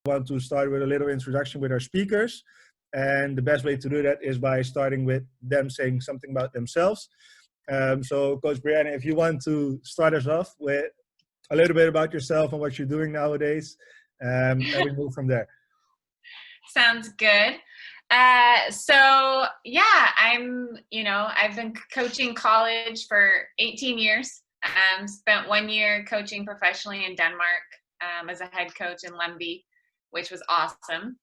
want to start with a little introduction with our speakers. And the best way to do that is by starting with them saying something about themselves. So Coach Brianna, if you want to start us off with a little bit about yourself and what you're doing nowadays, and we move from there. Sounds good. So yeah, I've been coaching college for 18 years. Spent 1 year coaching professionally in Denmark as a head coach in Lemby, which was awesome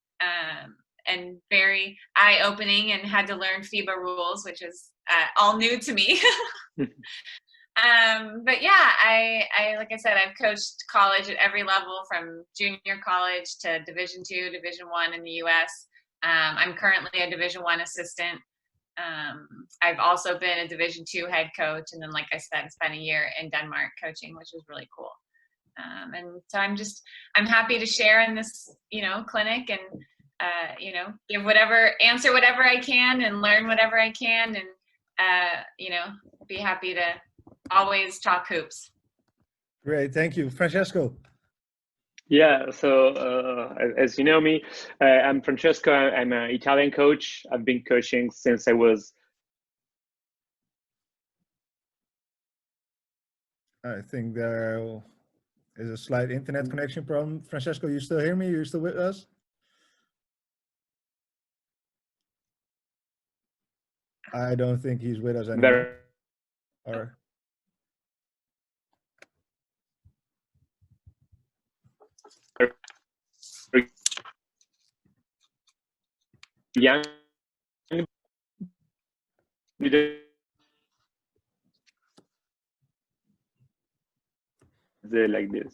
and very eye-opening, and had to learn FIBA rules, which is all new to me. But yeah, I like I said, I've coached college at every level from junior college to Division II, Division I in the U.S. I'm currently a Division I assistant. I've also been a Division II head coach, and then, like I said, spent a year in Denmark coaching, which was really cool. And so I'm happy to share in this, clinic, and answer whatever I can, and learn whatever I can, and be happy to always talk hoops. Great, thank you, Francesco. Yeah, so as you know me, I'm Francesco. I'm an Italian coach. I've been coaching since I was. I think there is a slight internet connection problem. Francesco, you still hear me? You're still with us? I don't think he's with us anymore. Or young like this.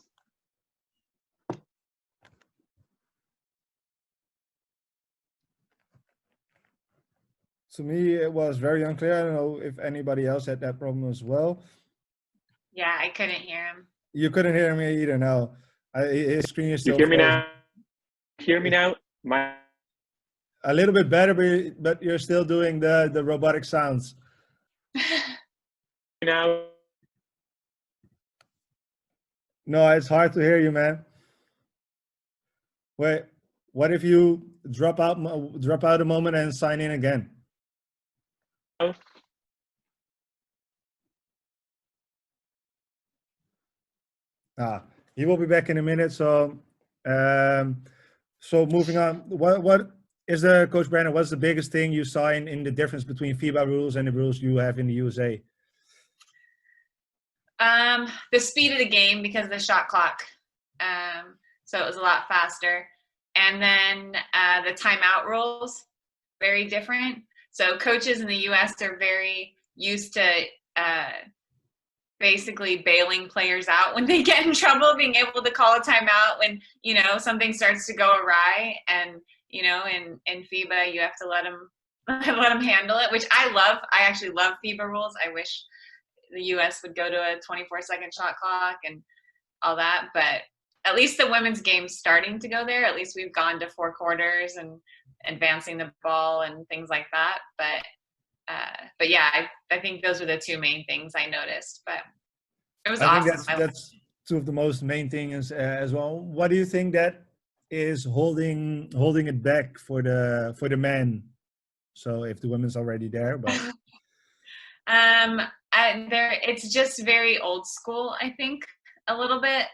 To me, it was very unclear. I don't know if anybody else had that problem as well. Yeah, I couldn't hear him. You couldn't hear me either. No, his screen is still. You hear me now? Hear me now? A little bit better, but you're still doing the robotic sounds. Now? No, it's hard to hear you, man. Wait, what if you drop out a moment and sign in again? He will be back in a minute. So, moving on. What is Coach Brandon? What's the biggest thing you saw in the difference between FIBA rules and the rules you have in the USA? The speed of the game, because of the shot clock. So it was a lot faster. And then the timeout rules, very different. So coaches in the US are very used to basically bailing players out when they get in trouble, being able to call a timeout when, something starts to go awry. And, in FIBA, you have to let them handle it, which I love. I actually love FIBA rules. I wish the US would go to a 24-second shot clock and all that, but at least the women's game's starting to go there. At least we've gone to 4 quarters and advancing the ball and things like that. But yeah, I think those were the two main things I noticed. But it was awesome. I think that's two of the most main things as well. What do you think that is holding it back for the men? So if the women's already there, but it's just very old school, I think, a little bit.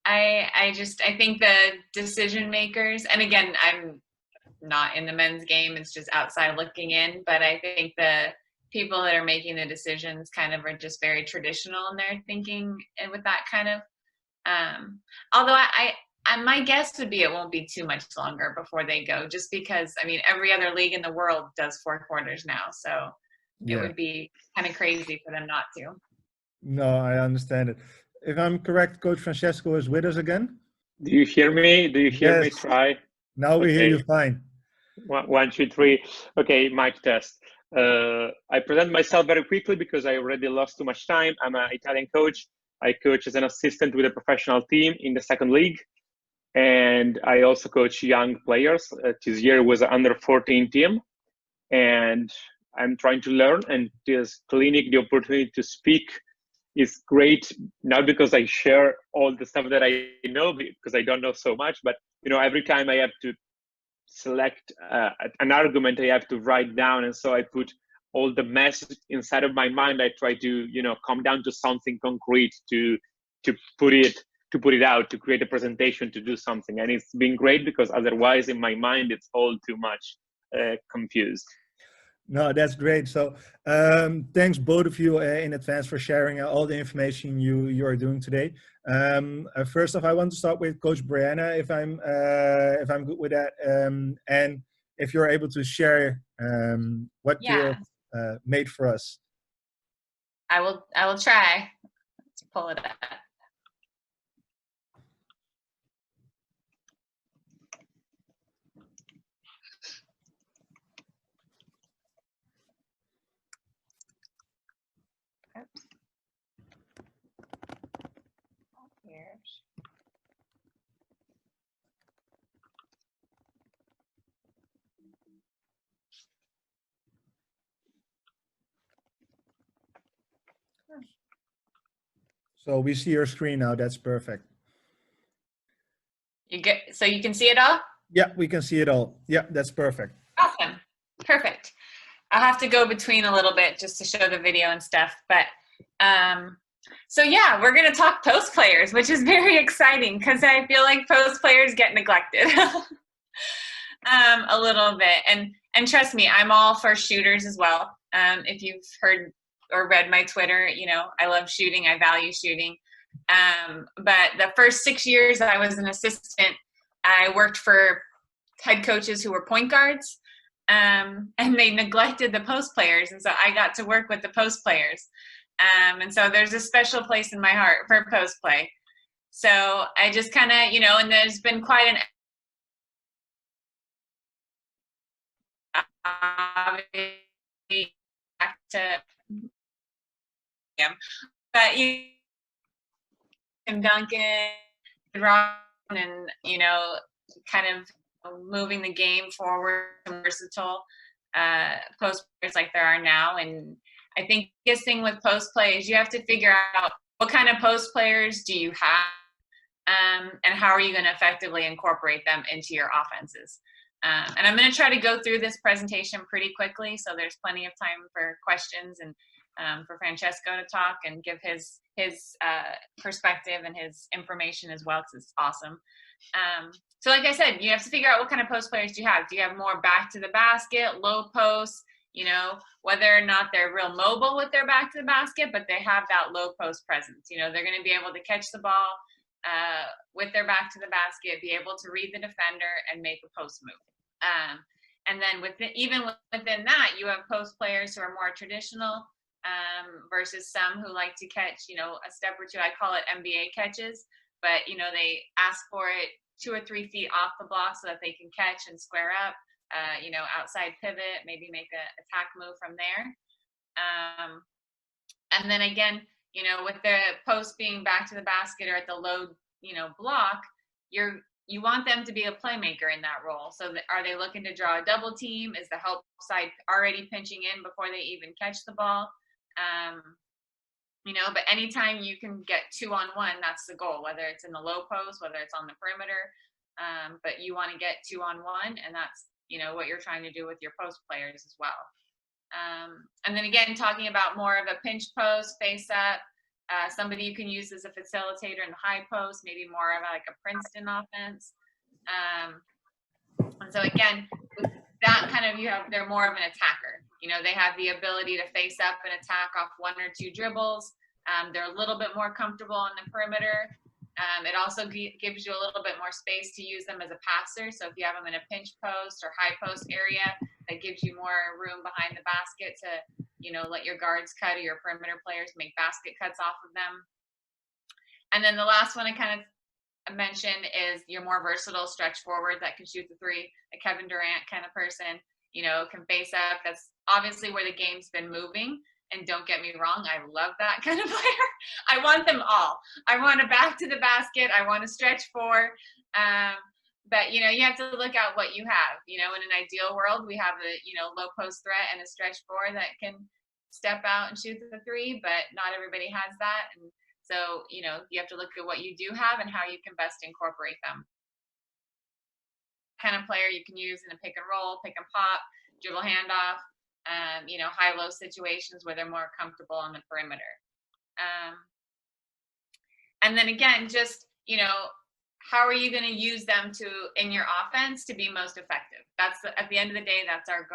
I think the decision makers, and again, I'm not in the men's game, it's just outside looking in, but I think the people that are making the decisions kind of are just very traditional in their thinking with that kind of, although my guess would be it won't be too much longer before they go, just because, every other league in the world does 4 quarters now, so it would be kind of crazy for them not to. No, I understand it. If I'm correct, Coach Francesco is with us again. Do you hear me? Yes. Me? Try. Now we hear you fine. 1, 2, 3. Okay, mic test. I present myself very quickly because I already lost too much time. I'm an Italian coach. I coach as an assistant with a professional team in the 2nd league. And I also coach young players. This year was an under 14 team. And I'm trying to learn, and this clinic, the opportunity to speak is great, not because I share all the stuff that I know, because I don't know so much, but every time I have to select an argument, I have to write down, and so I put all the mess inside of my mind. I try to come down to something concrete to put it out, to create a presentation, to do something. And it's been great, because otherwise in my mind it's all too much confused. No, that's great. So thanks both of you in advance for sharing all the information you are doing today. First off, I want to start with Coach Brianna, if I'm good with that, and if you're able to share what you have made for us. I will try to pull it up. Oops. Here. So we see your screen now. That's perfect. So you can see it all? Yeah, we can see it all. Yeah, that's perfect. Awesome. Perfect. I'll have to go between a little bit just to show the video and stuff. But so yeah, we're going to talk post players, which is very exciting because I feel like post players get neglected a little bit. And trust me, I'm all for shooters as well. If you've heard or read my Twitter, I love shooting. I value shooting. But the first 6 years I was an assistant, I worked for head coaches who were point guards, and they neglected the post players. And so I got to work with the post players. And so there's a special place in my heart for post play. So I just kind of, and there's been quite an back to but Tim Duncan, Ron, and kind of moving the game forward, versatile post players like there are now. And I think the biggest thing with post play is you have to figure out what kind of post players do you have, and how are you going to effectively incorporate them into your offenses. And I'm going to try to go through this presentation pretty quickly, so there's plenty of time for questions and for Francesco to talk and give his perspective and his information as well, because it's awesome. So like I said, you have to figure out what kind of post players do you have. Do you have more back to the basket, low post, whether or not they're real mobile with their back to the basket, but they have that low post presence. They're going to be able to catch the ball with their back to the basket, be able to read the defender and make a post move. And then even within that, you have post players who are more traditional versus some who like to catch, a step or two. I call it NBA catches, but they ask for it 2 or 3 feet off the block so that they can catch and square up, outside pivot, maybe make a attack move from there. And then again, with the post being back to the basket or at the low, block, you want them to be a playmaker in that role. So are they looking to draw a double team? Is the help side already pinching in before they even catch the ball? But anytime you can get 2-on-1, that's the goal, whether it's in the low post, whether it's on the perimeter. But you want to get 2-on-1, and that's, what you're trying to do with your post players as well. And then again, talking about more of a pinch post, face up, somebody you can use as a facilitator in the high post, maybe more of like a Princeton offense. And so again, with that kind of, they're more of an attacker. They have the ability to face up and attack off 1 or 2 dribbles. They're a little bit more comfortable on the perimeter. It also gives you a little bit more space to use them as a passer. So if you have them in a pinch post or high post area, that gives you more room behind the basket to, let your guards cut or your perimeter players make basket cuts off of them. And then the last one I kind of mentioned is your more versatile stretch forward that can shoot the 3, a Kevin Durant kind of person, can face up. That's obviously where the game's been moving. And don't get me wrong, I love that kind of player. I want them all. I want a back to the basket. I want a stretch 4. But, you have to look at what you have. In an ideal world, we have a, low post threat and a stretch 4 that can, step out and shoot the three, but not everybody has that. And so, you know, you have to look at what you do have and how you can best incorporate them. Kind of player you can use in a pick and roll, pick and pop, dribble handoff, you know, high-low situations where they're more comfortable on the perimeter. And then again, just, you know, how are you going to use them in your offense to be most effective? At the end of the day, that's our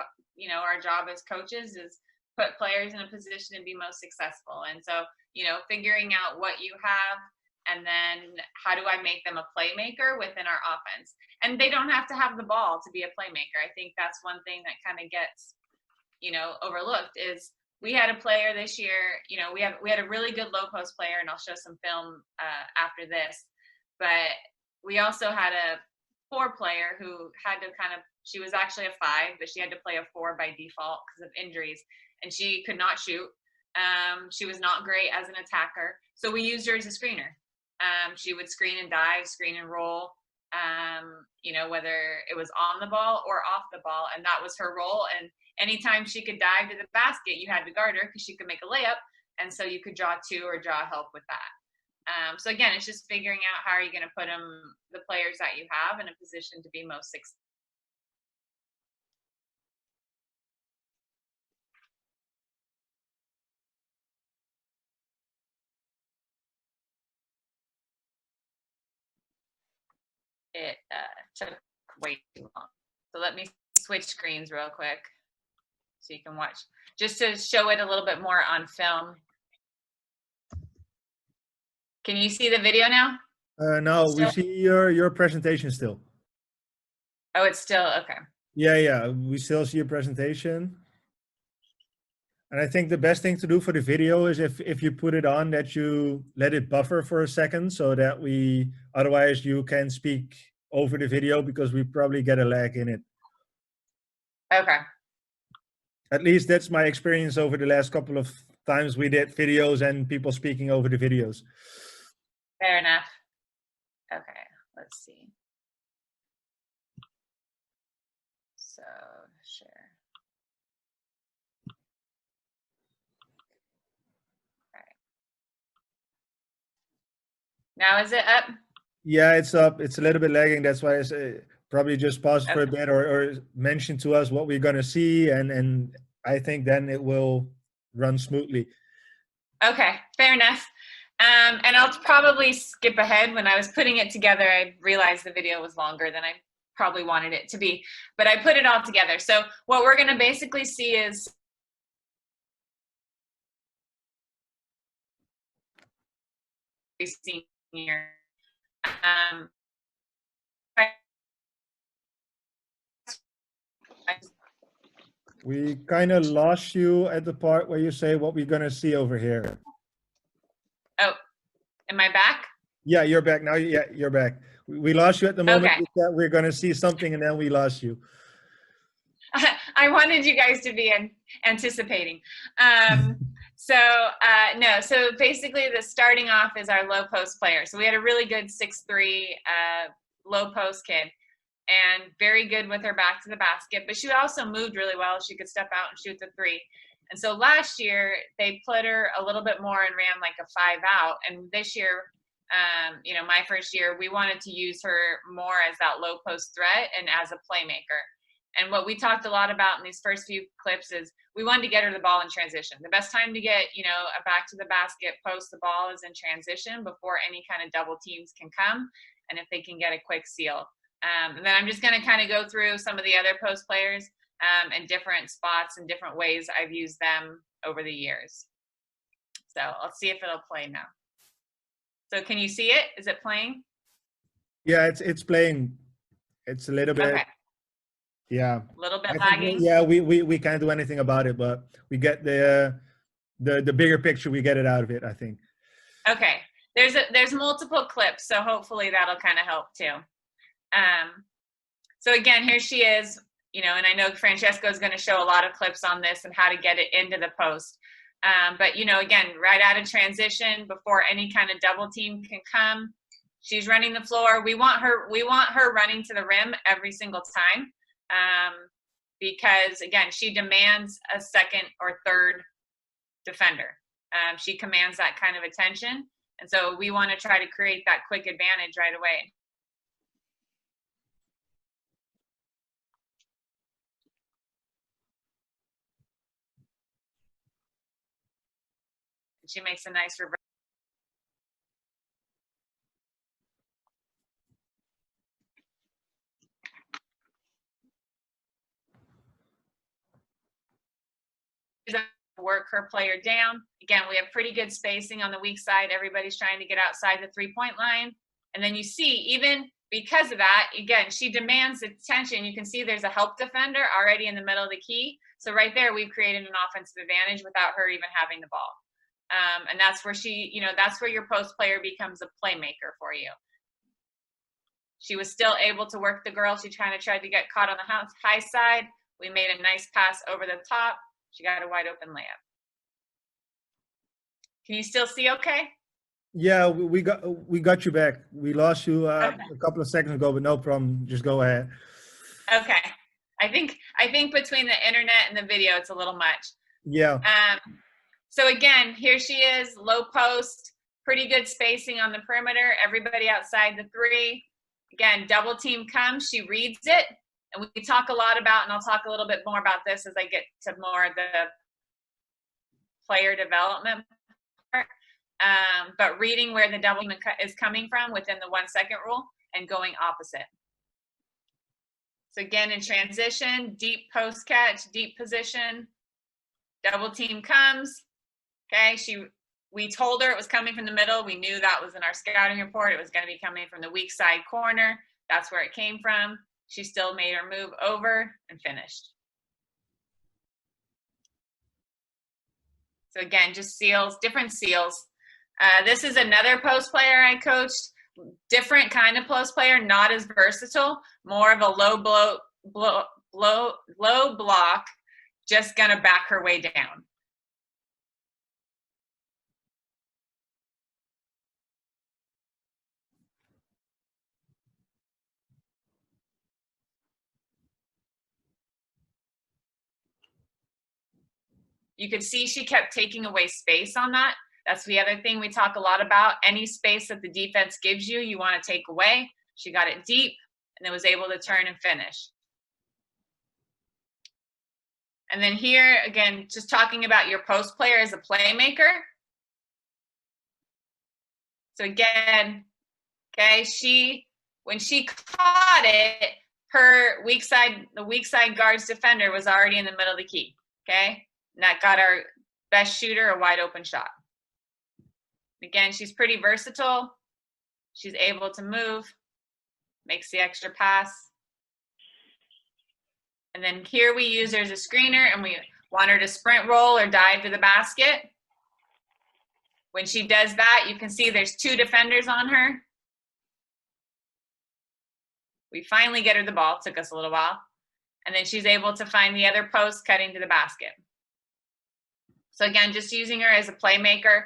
job as coaches, is put players in a position to be most successful. And so, you know, figuring out what you have, and then how do I make them a playmaker within our offense? And they don't have to have the ball to be a playmaker. I think that's one thing that kind of gets, you know, overlooked is we had a player this year, you know, we had a really good low post player, and I'll show some film after this, but we also had a 4 player who had to she was actually a 5, but she had to play a 4 by default because of injuries, and she could not shoot. She was not great as an attacker, so we used her as a screener. She would screen and dive, screen and roll, you know, whether it was on the ball or off the ball, and that was her role. And anytime she could dive to the basket, you had to guard her because she could make a layup, and so you could draw 2 or draw help with that. So again, it's just figuring out how are you going to put the players that you have in a position to be most successful. It took way too long. So let me switch screens real quick so you can watch, just to show it a little bit more on film. Can you see the video now? No, we see your presentation still. Oh, it's still, okay. Yeah, we still see your presentation. And I think the best thing to do for the video is if you put it on, that you let it buffer for a second, so that otherwise you can speak over the video, because we probably get a lag in it. Okay. At least that's my experience over the last couple of times we did videos and people speaking over the videos. Fair enough. Okay, let's see. So, share. All right. Now is it up? Yeah, it's up. It's a little bit lagging. That's why I say probably just pause for a bit, or mention to us what we're going to see. And I think then it will run smoothly. Okay, fair enough. And I'll probably skip ahead. When I was putting it together, I realized the video was longer than I probably wanted it to be, but I put it all together. So what we're going to basically see is senior. We kind of lost you at the part where you say what we're going to see over here. Oh, am I back? Yeah, you're back now. Yeah, you're back. We lost you at the moment. Okay. That we're going to see something, and then we lost you. I wanted you guys to be anticipating. No, so basically the starting off is our low post player. So we had a really good 6'3" low post kid, and very good with her back to the basket, but she also moved really well. She could step out and shoot the 3. And so last year they put her a little bit more and ran like a 5 out. And this year, you know, my first year, we wanted to use her more as that low post threat and as a playmaker. And what we talked a lot about in these first few clips is we wanted to get her the ball in transition. The best time to get, you know, a back to the basket post the ball is in transition, before any kind of double teams can come, and if they can get a quick steal. And then I'm just going to kind of go through some of the other post players and different spots and different ways I've used them over the years. So I'll see if it'll play now. So can you see it? Is it playing? Yeah, it's playing. It's a little bit. Okay. Yeah. A little bit lagging. Yeah, we can't do anything about it, but we get the bigger picture. We get it out of it, I think. Okay. There's multiple clips, so hopefully that'll kind of help too. So again, here she is, you know, and I know Francesco is going to show a lot of clips on this and how to get it into the post. But, you know, again, right out of transition, before any kind of double team can come, she's running the floor. We want her running to the rim every single time, because again, she demands a second or third defender. She commands that kind of attention. And so we want to try to create that quick advantage right away. She makes a nice reverse. Work her player down. Again, we have pretty good spacing on the weak side. Everybody's trying to get outside the 3-point line. And then you see, even because of that, again, she demands attention. You can see there's a help defender already in the middle of the key. So right there, we've created an offensive advantage without her even having the ball. And that's where that's where your post player becomes a playmaker for you. She was still able to work the girl. She kind of tried to get caught on the high side. We made a nice pass over the top. She got a wide open layup. Can you still see okay? Yeah, we got you back. We lost you a couple of seconds ago, but no problem. Just go ahead. Okay. I think between the internet and the video, it's a little much. Yeah. So again, here she is, low post, pretty good spacing on the perimeter. Everybody outside the 3. Again, double team comes. She reads it. And we talk a lot about, and I'll talk a little bit more about this as I get to more of the player development part. But reading where the double is coming from within the 1 second rule and going opposite. So again, in transition, deep post catch, deep position, double team comes. Okay, we told her it was coming from the middle. We knew that was in our scouting report. It was going to be coming from the weak side corner. That's where it came from. She still made her move over and finished. So again, just seals, different seals. This is another post player I coached. Different kind of post player, not as versatile, more of a low block, just gonna back her way down. You could see she kept taking away space on that. That's the other thing we talk a lot about. Any space that the defense gives you, you want to take away. She got it deep and then was able to turn and finish. And then here, again, just talking about your post player as a playmaker. So again, okay, when she caught it, her the weak side guard's defender was already in the middle of the key, okay? And that got our best shooter a wide open shot. Again, she's pretty versatile. She's able to move, makes the extra pass. And then here we use her as a screener, and we want her to sprint roll or dive to the basket. When she does that, you can see there's 2 defenders on her. We finally get her the ball. It took us a little while. And then she's able to find the other post cutting to the basket. So again, just using her as a playmaker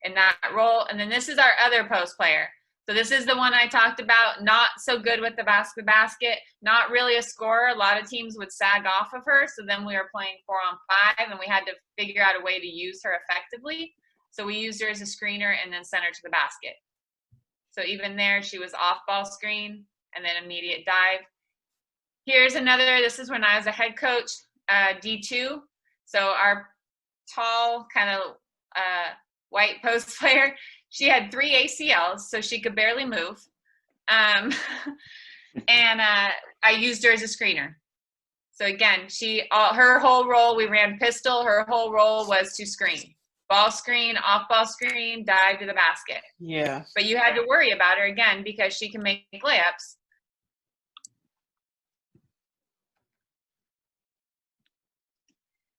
in that role. And then this is our other post player. So this is the one I talked about, not so good with the basket, not really a scorer. A lot of teams would sag off of her. So then we were playing 4-on-5 and we had to figure out a way to use her effectively. So we used her as a screener and then sent her to the basket. So even there, she was off ball screen and then immediate dive. Here's another, this is when I was a head coach, D2. So our tall kind of white post player, she had 3 ACLs, so she could barely move. And I used her as a screener. So again, her whole role, we ran pistol, her whole role was to screen. Ball screen, off ball screen, dive to the basket. Yeah. But you had to worry about her again because she can make layups.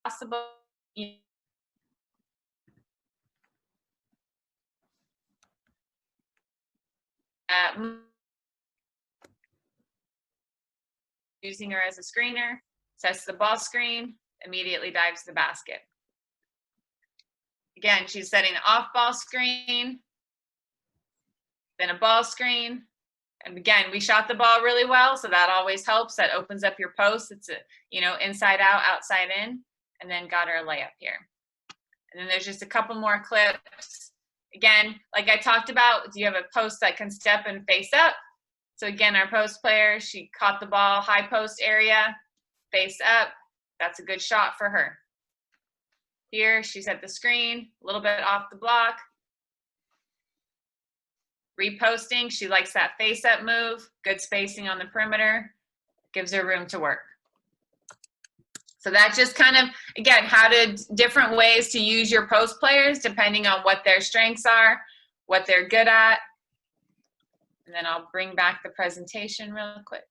Possible. Using her as a screener, sets the ball screen, immediately dives to the basket. Again, she's setting the off-ball screen, then a ball screen. And again, we shot the ball really well, so that always helps. That opens up your post. It's inside out, outside in, and then got her a layup here. And then there's just a couple more clips. Again, like I talked about, you have a post that can step and face up. So again, our post player, she caught the ball, high post area, face up. That's a good shot for her. Here, she's at the screen, a little bit off the block. Reposting, she likes that face up move, good spacing on the perimeter, gives her room to work. So that's just kind of, again, different ways to use your post players depending on what their strengths are, what they're good at. And then I'll bring back the presentation real quick.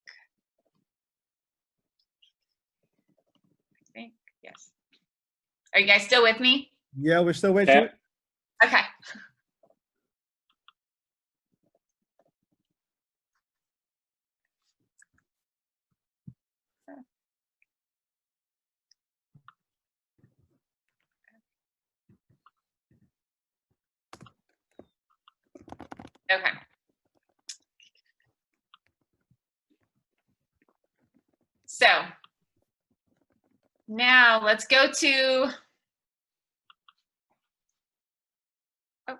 I think, yes. Are you guys still with me? Yeah, we're still with Yeah. you. Okay. Okay. So now let's go to, oh,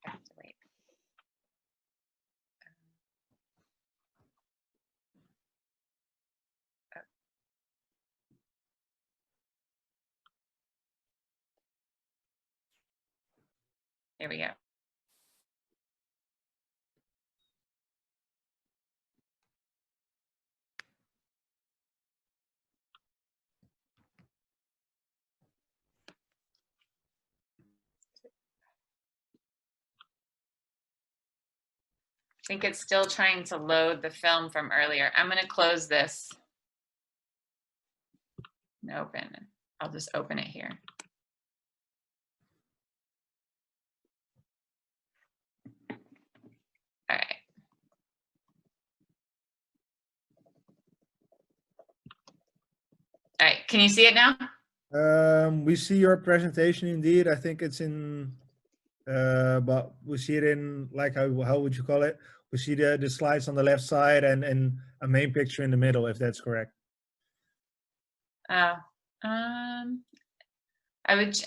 I have to wait. Oh. There we go. I think it's still trying to load the film from earlier. I'm going to close this and open. I'll just open it here. All right. All right. Can you see it now? We see your presentation indeed. I think it's in, but we see it in, like, how would you call it? We see the slides on the left side and a main picture in the middle, if that's correct. Oh, I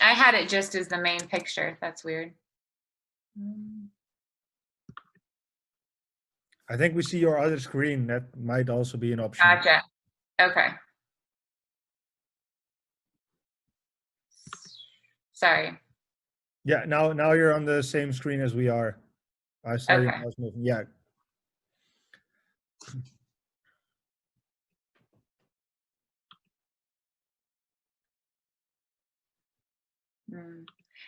had it just as the main picture. That's weird. I think we see your other screen. That might also be an option. Gotcha. Okay. Sorry. Yeah, now you're on the same screen as we are. I saw your Okay. mouse moving. Yeah.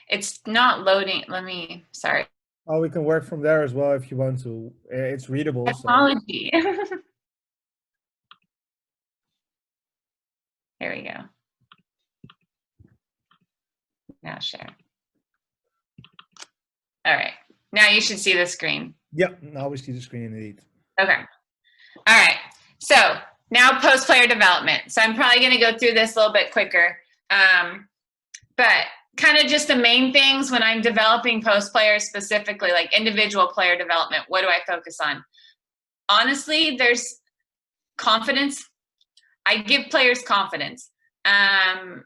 It's not loading. Sorry. Oh, we can work from there as well if you want to. It's readable. Technology. Here we go. Now share. All right. Now you should see the screen. Yeah, now we see the screen indeed. Okay. All right. So now post-player development. So I'm probably going to go through this a little bit quicker. But kind of just the main things when I'm developing post players specifically, like individual player development, what do I focus on? Honestly, there's confidence. I give players confidence.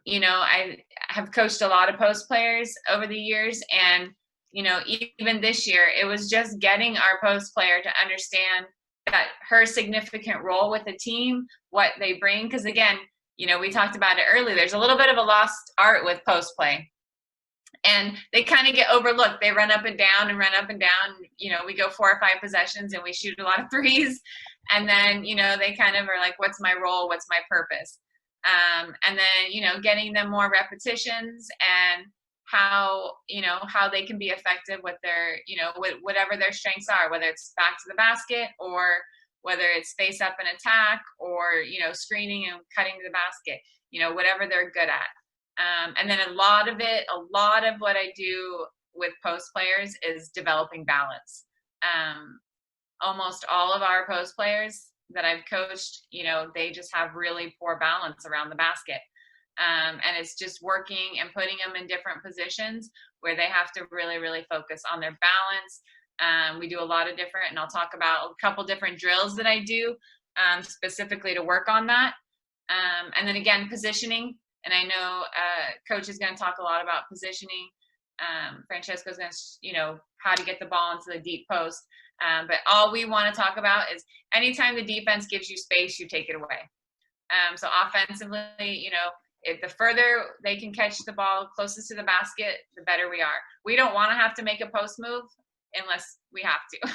You know, I have coached a lot of post players over the years, and you know, even this year, it was just getting our post player to understand that her significant role with the team, what they bring. Because again, you know, we talked about it earlier, there's a little bit of a lost art with post play. And they kind of get overlooked. They run up and down and run up and down. You know, we go 4 or 5 possessions and we shoot a lot of threes. And then, you know, they kind of are like, what's my role? What's my purpose? And then, you know, getting them more repetitions and how, you know, how they can be effective with their, you know, whatever their strengths are, whether it's back to the basket or whether it's face up and attack or, you know, screening and cutting to the basket, you know, whatever they're good at. And then a lot of what I do with post players is developing balance. Almost all of our post players that I've coached, you know, they just have really poor balance around the basket. And it's just working and putting them in different positions where they have to really, really focus on their balance. We do a lot of different, and I'll talk about a couple different drills that I do specifically to work on that. And then again, positioning. And I know coach is going to talk a lot about positioning. Francesco's going to, you know, how to get the ball into the deep post. But all we want to talk about is anytime the defense gives you space, you take it away. So offensively, you know, if the further they can catch the ball closest to the basket, the better we are. We don't want to have to make a post move unless we have to.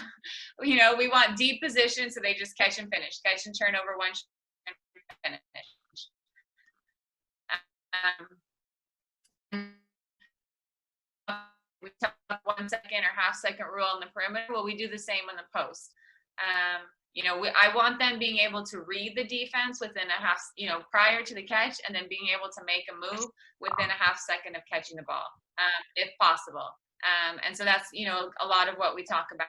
You know, we want deep position so they just catch and finish, catch and turn over one and finish. We talk 1 second or half second rule on the perimeter. Well, we do the same on the post. You know, I want them being able to read the defense within a half, you know, prior to the catch, and then being able to make a move within a half second of catching the ball, if possible. And so that's, you know, a lot of what we talk about.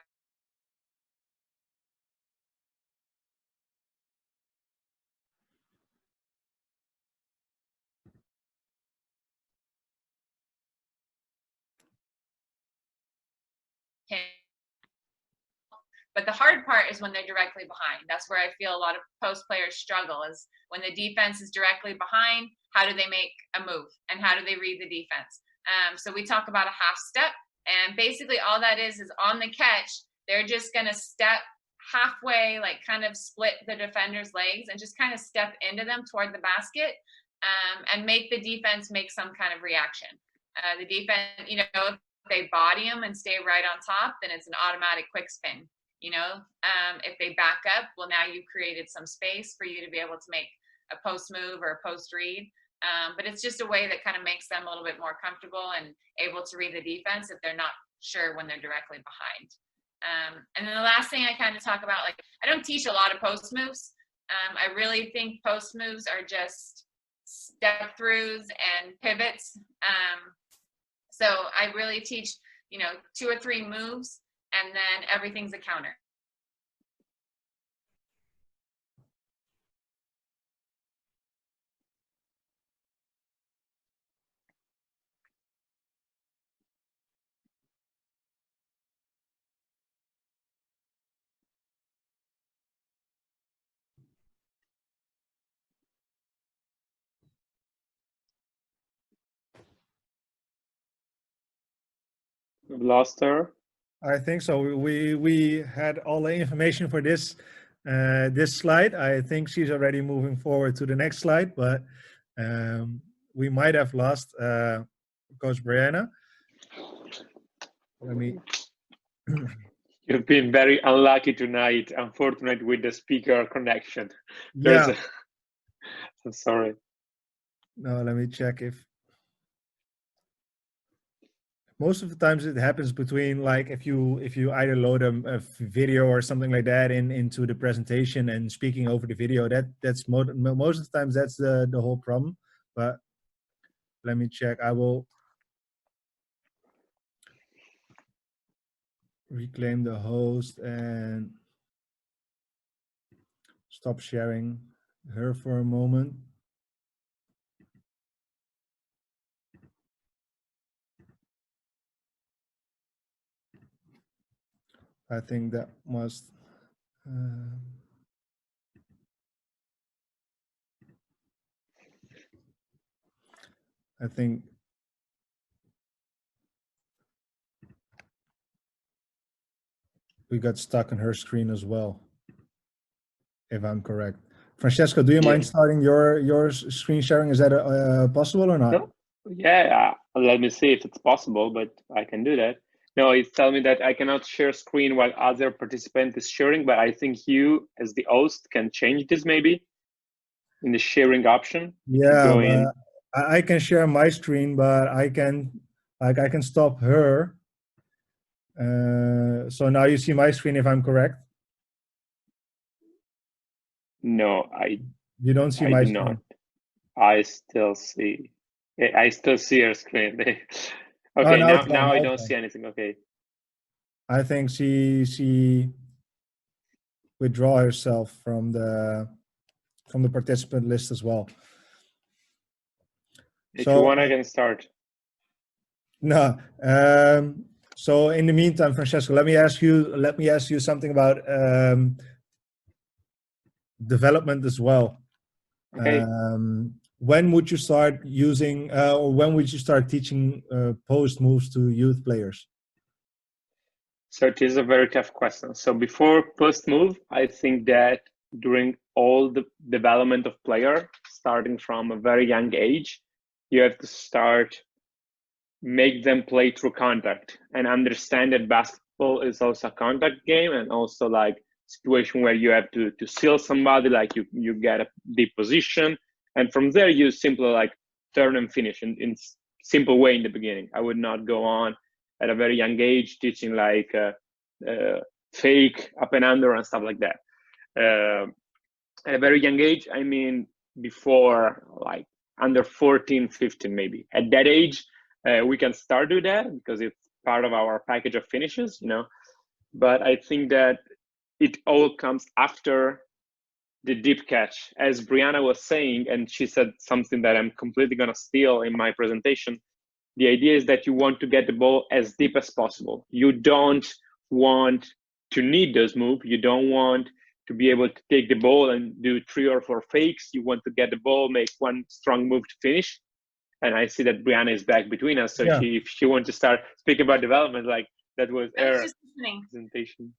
But the hard part is when they're directly behind. That's where I feel a lot of post players struggle, is when the defense is directly behind, how do they make a move and how do they read the defense? So we talk about a half step, and basically all that is on the catch, they're just going to step halfway, like kind of split the defender's legs and just kind of step into them toward the basket, and make the defense make some kind of reaction. The defense, you know, if they body them and stay right on top, then it's an automatic quick spin. You know, if they back up, well, now you've created some space for you to be able to make a post move or a post read. But it's just a way that kind of makes them a little bit more comfortable and able to read the defense if they're not sure when they're directly behind. And then the last thing I kind of talk about, like, I don't teach a lot of post moves. I really think post moves are just step throughs and pivots. So I really teach, you know, 2 or 3 moves, and then everything's a counter. We've lost her. I think so. We had all the information for this this slide. I think she's already moving forward to the next slide, but we might have lost Coach Brianna. Let me. You've been very unlucky tonight, unfortunate with the speaker connection. Yeah. I'm sorry. No, let me check if. Most of the times it happens between, like, if you either load a video or something like that into the presentation and speaking over the video, that's most of the times that's the whole problem. But let me check. I will reclaim the host and stop sharing her for a moment. I think that must. I think we got stuck on her screen as well, if I'm correct. Francesco, do you mind starting your screen sharing? Is that possible or not? No. Yeah, let me see if it's possible, but I can do that. No, it's telling me that I cannot share screen while other participant is sharing, but I think you, as the host, can change this maybe in the sharing option. Yeah, I can share my screen, but I can stop her. So now you see my screen, if I'm correct. No, you don't see my screen. Not. I still see. I still see your screen. Okay, now I don't see anything. Okay. I think she withdraw herself from the participant list as well. If you want, I can start. No. So in the meantime, Francesco, let me ask you something about development as well. Okay. when would you start using, or when would you start teaching post moves to youth players? So it is a very tough question. So before post move, I think that during all the development of player, starting from a very young age, you have to start make them play through contact and understand that basketball is also a contact game, and also like situation where you have to seal somebody, like you get a deep position, and from there you simply like turn and finish in simple way in the beginning. I would not go on at a very young age teaching like fake up and under and stuff like that. At a very young age, I mean before like under 14, 15 maybe. At that age, we can start do that because it's part of our package of finishes, you know. But I think that it all comes after the deep catch. As Brianna was saying, and she said something that I'm completely gonna steal in my presentation, the idea is that you want to get the ball as deep as possible. You don't want to need those moves. You don't want to be able to take the ball and do 3 or 4 fakes. You want to get the ball, make one strong move to finish. And I see that Brianna is back between us. So Yeah. if she wants to start speaking about development, like that was her just listening. presentation.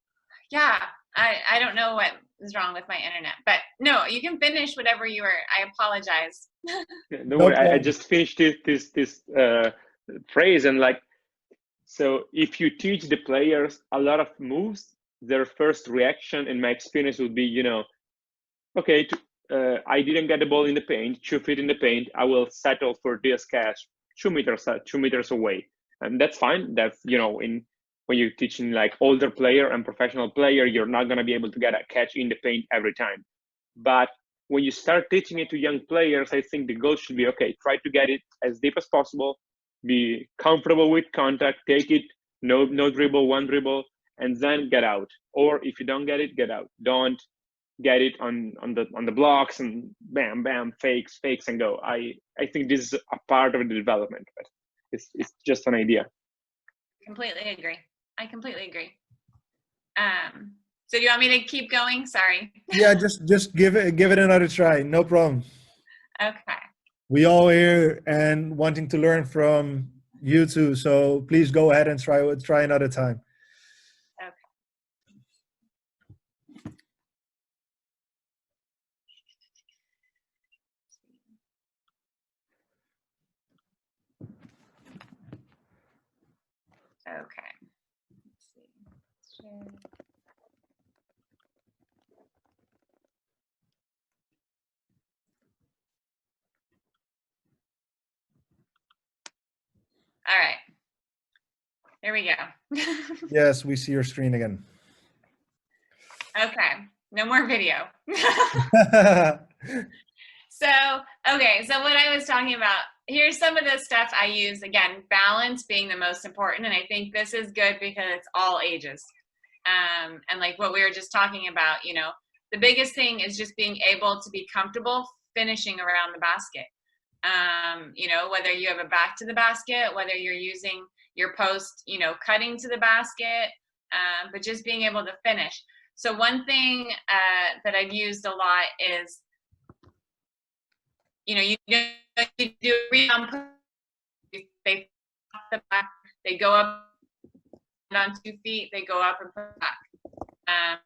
Yeah, I don't know what is wrong with my internet, but no, you can finish whatever you were. I apologize. Yeah, no worry. I just finished this phrase, and like, so if you teach the players a lot of moves, their first reaction in my experience would be, you know, okay, I didn't get the ball in the paint, 2 feet in the paint, I will settle for this catch 2 meters away. And that's fine. That's, you know, when you're teaching like older player and professional player, you're not going to be able to get a catch in the paint every time. But when you start teaching it to young players, I think the goal should be, okay, try to get it as deep as possible, be comfortable with contact, take it, no dribble, one dribble, and then get out. Or if you don't get it, get out. Don't get it on the blocks and bam, bam, fakes, and go. I think this is a part of the development, but it's just an idea. Completely agree. I completely agree. So do you want me to keep going? Sorry. Yeah, just give it another try. No problem. Okay. We all here and wanting to learn from you too. So please go ahead and try another time. Okay. Okay. Let's see. Share. All right. There we go. Yes, we see your screen again. Okay. No more video. So what I was talking about, here's some of the stuff I use. Again, balance being the most important. And I think this is good because it's all ages. And like what we were just talking about, you know, the biggest thing is just being able to be comfortable finishing around the basket. You know, whether you have a back to the basket, whether you're using your post, you know, cutting to the basket, but just being able to finish. So one thing that I've used a lot is, you know, you do a rebound, they go up on 2 feet, they go up and put back.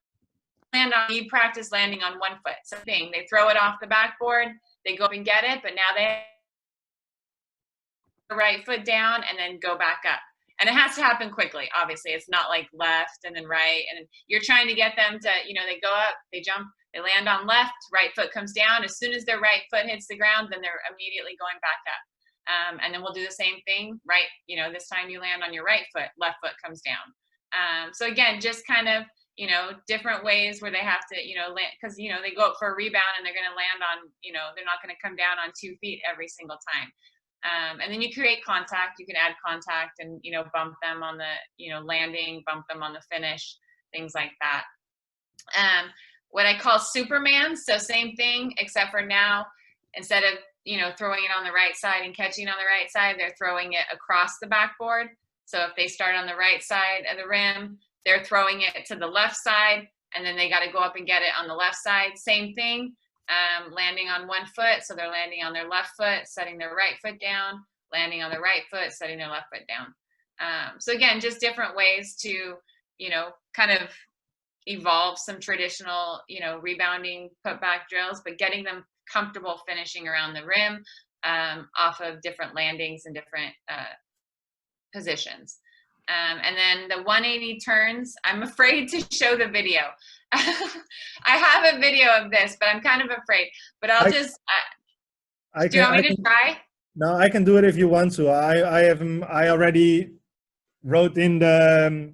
You practice landing on 1 foot. Same thing. They throw it off the backboard, they go up and get it, but now they have the right foot down and then go back up. And it has to happen quickly, obviously. It's not like left and then right. And you're trying to get them to, you know, they go up, they jump, they land on left, right foot comes down. As soon as their right foot hits the ground, then they're immediately going back up. And then we'll do the same thing, right? You know, this time you land on your right foot, left foot comes down. So again, just kind of, you know, different ways where they have to, you know, land, because, you know, they go up for a rebound and they're going to land on, you know, they're not going to come down on 2 feet every single time. And then you create contact, you can add contact and, you know, bump them on the, you know, landing, bump them on the finish, things like that. What I call Superman. So same thing, except for now, instead of, you know, throwing it on the right side and catching on the right side, they're throwing it across the backboard. So if they start on the right side of the rim, they're throwing it to the left side, and then they got to go up and get it on the left side. Same thing. landing on one foot. So they're landing on their left foot, setting their right foot down, landing on the right foot, setting their left foot down. So again, just different ways to, kind of evolve some traditional, rebounding putback drills, but getting them comfortable finishing around the rim off of different landings and different positions. And then the 180 turns, I'm afraid to show the video. I have a video of this, but I'm kind of afraid. But I'll do you want me to try? No, I can do it if you want to. I already wrote in the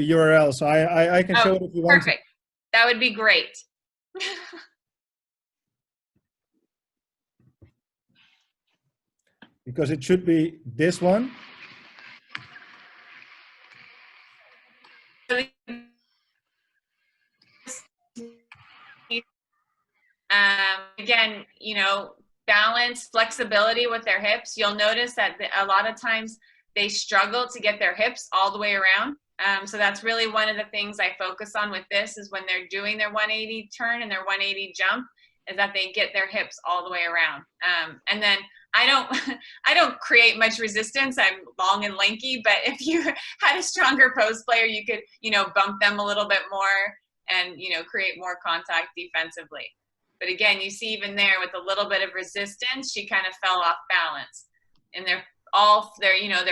URL, so I can show it if you want. Perfect. That would be great. Because it should be this one. Again, balance, flexibility with their hips. You'll notice that a lot of times they struggle to get their hips all the way around. So that's really one of the things I focus on with this is when they're doing their 180 turn and their 180 jump, is that they get their hips all the way around. And then I don't create much resistance. I'm long and lanky, but if you had a stronger post player, you could, bump them a little bit more and, create more contact defensively. But again, you see even there with a little bit of resistance, she kind of fell off balance. And they're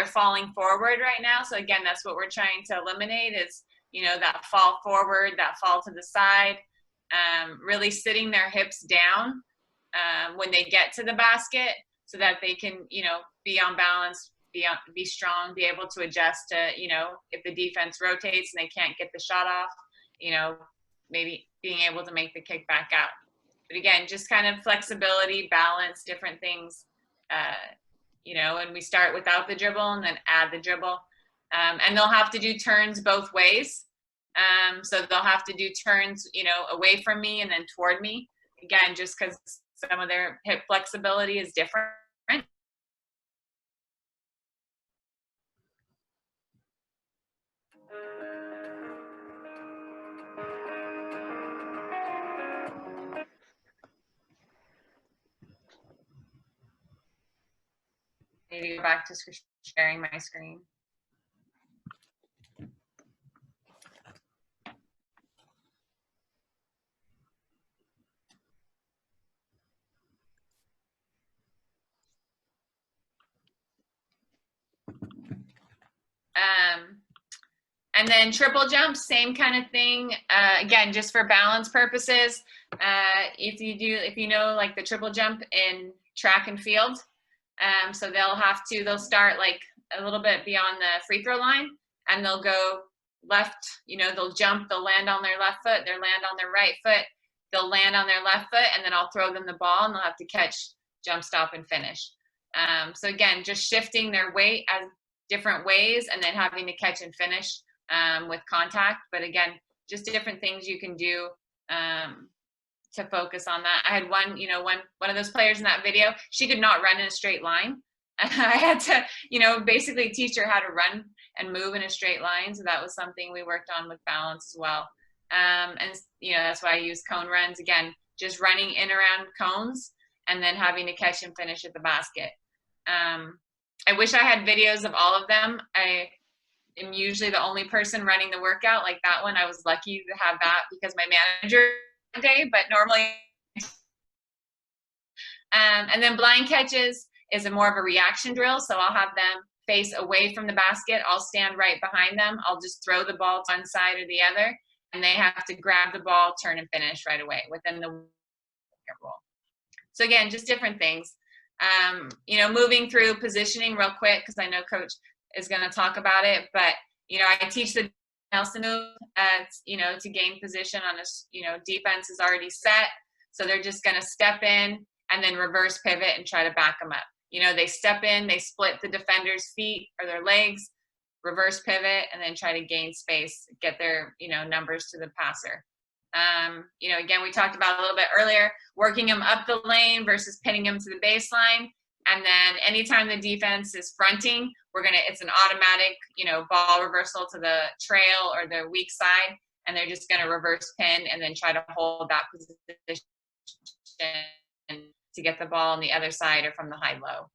falling forward right now. So again, that's what we're trying to eliminate is, that fall forward, that fall to the side, really sitting their hips down when they get to the basket so that they can, be on balance, be strong, be able to adjust to, if the defense rotates and they can't get the shot off, maybe being able to make the kick back out. But again, just kind of flexibility, balance, different things, and we start without the dribble and then add the dribble. And they'll have to do turns both ways. So they'll have to do turns, away from me and then toward me. Again, just because some of their hip flexibility is different. Maybe go back to sharing my screen. And then triple jump, same kind of thing. Again, just for balance purposes. If you know like the triple jump in track and field, so they'll start like a little bit beyond the free throw line, and they'll go left. They'll jump, they'll land on their left foot, they'll land on their right foot, they'll land on their left foot, and then I'll throw them the ball, and they'll have to catch, jump, stop, and finish. So again, just shifting their weight as different ways, and then having to catch and finish with contact. But again, just different things you can do to focus on that. I had one of those players in that video, she could not run in a straight line. I had to, basically teach her how to run and move in a straight line. So that was something we worked on with balance as well. And, that's why I use cone runs. Again, just running in around cones and then having to catch and finish at the basket. I wish I had videos of all of them. I am usually the only person running the workout like that one. I was lucky to have that because my manager day, but normally. And then blind catches is more of a reaction drill. So I'll have them face away from the basket. I'll stand right behind them. I'll just throw the ball to one side or the other, and they have to grab the ball, turn, and finish right away within the rule. So again, just different things. Moving through positioning real quick, because I know Coach is going to talk about it, but, I teach the Nelson move, to gain position on a, defense is already set. So they're just going to step in and then reverse pivot and try to back them up. They step in, they split the defender's feet or their legs, reverse pivot, and then try to gain space, get their, numbers to the passer. Again, we talked about a little bit earlier, working them up the lane versus pinning them to the baseline. And then anytime the defense is fronting, it's an automatic, ball reversal to the trail or the weak side. And they're just going to reverse pin and then try to hold that position to get the ball on the other side or from the high-low.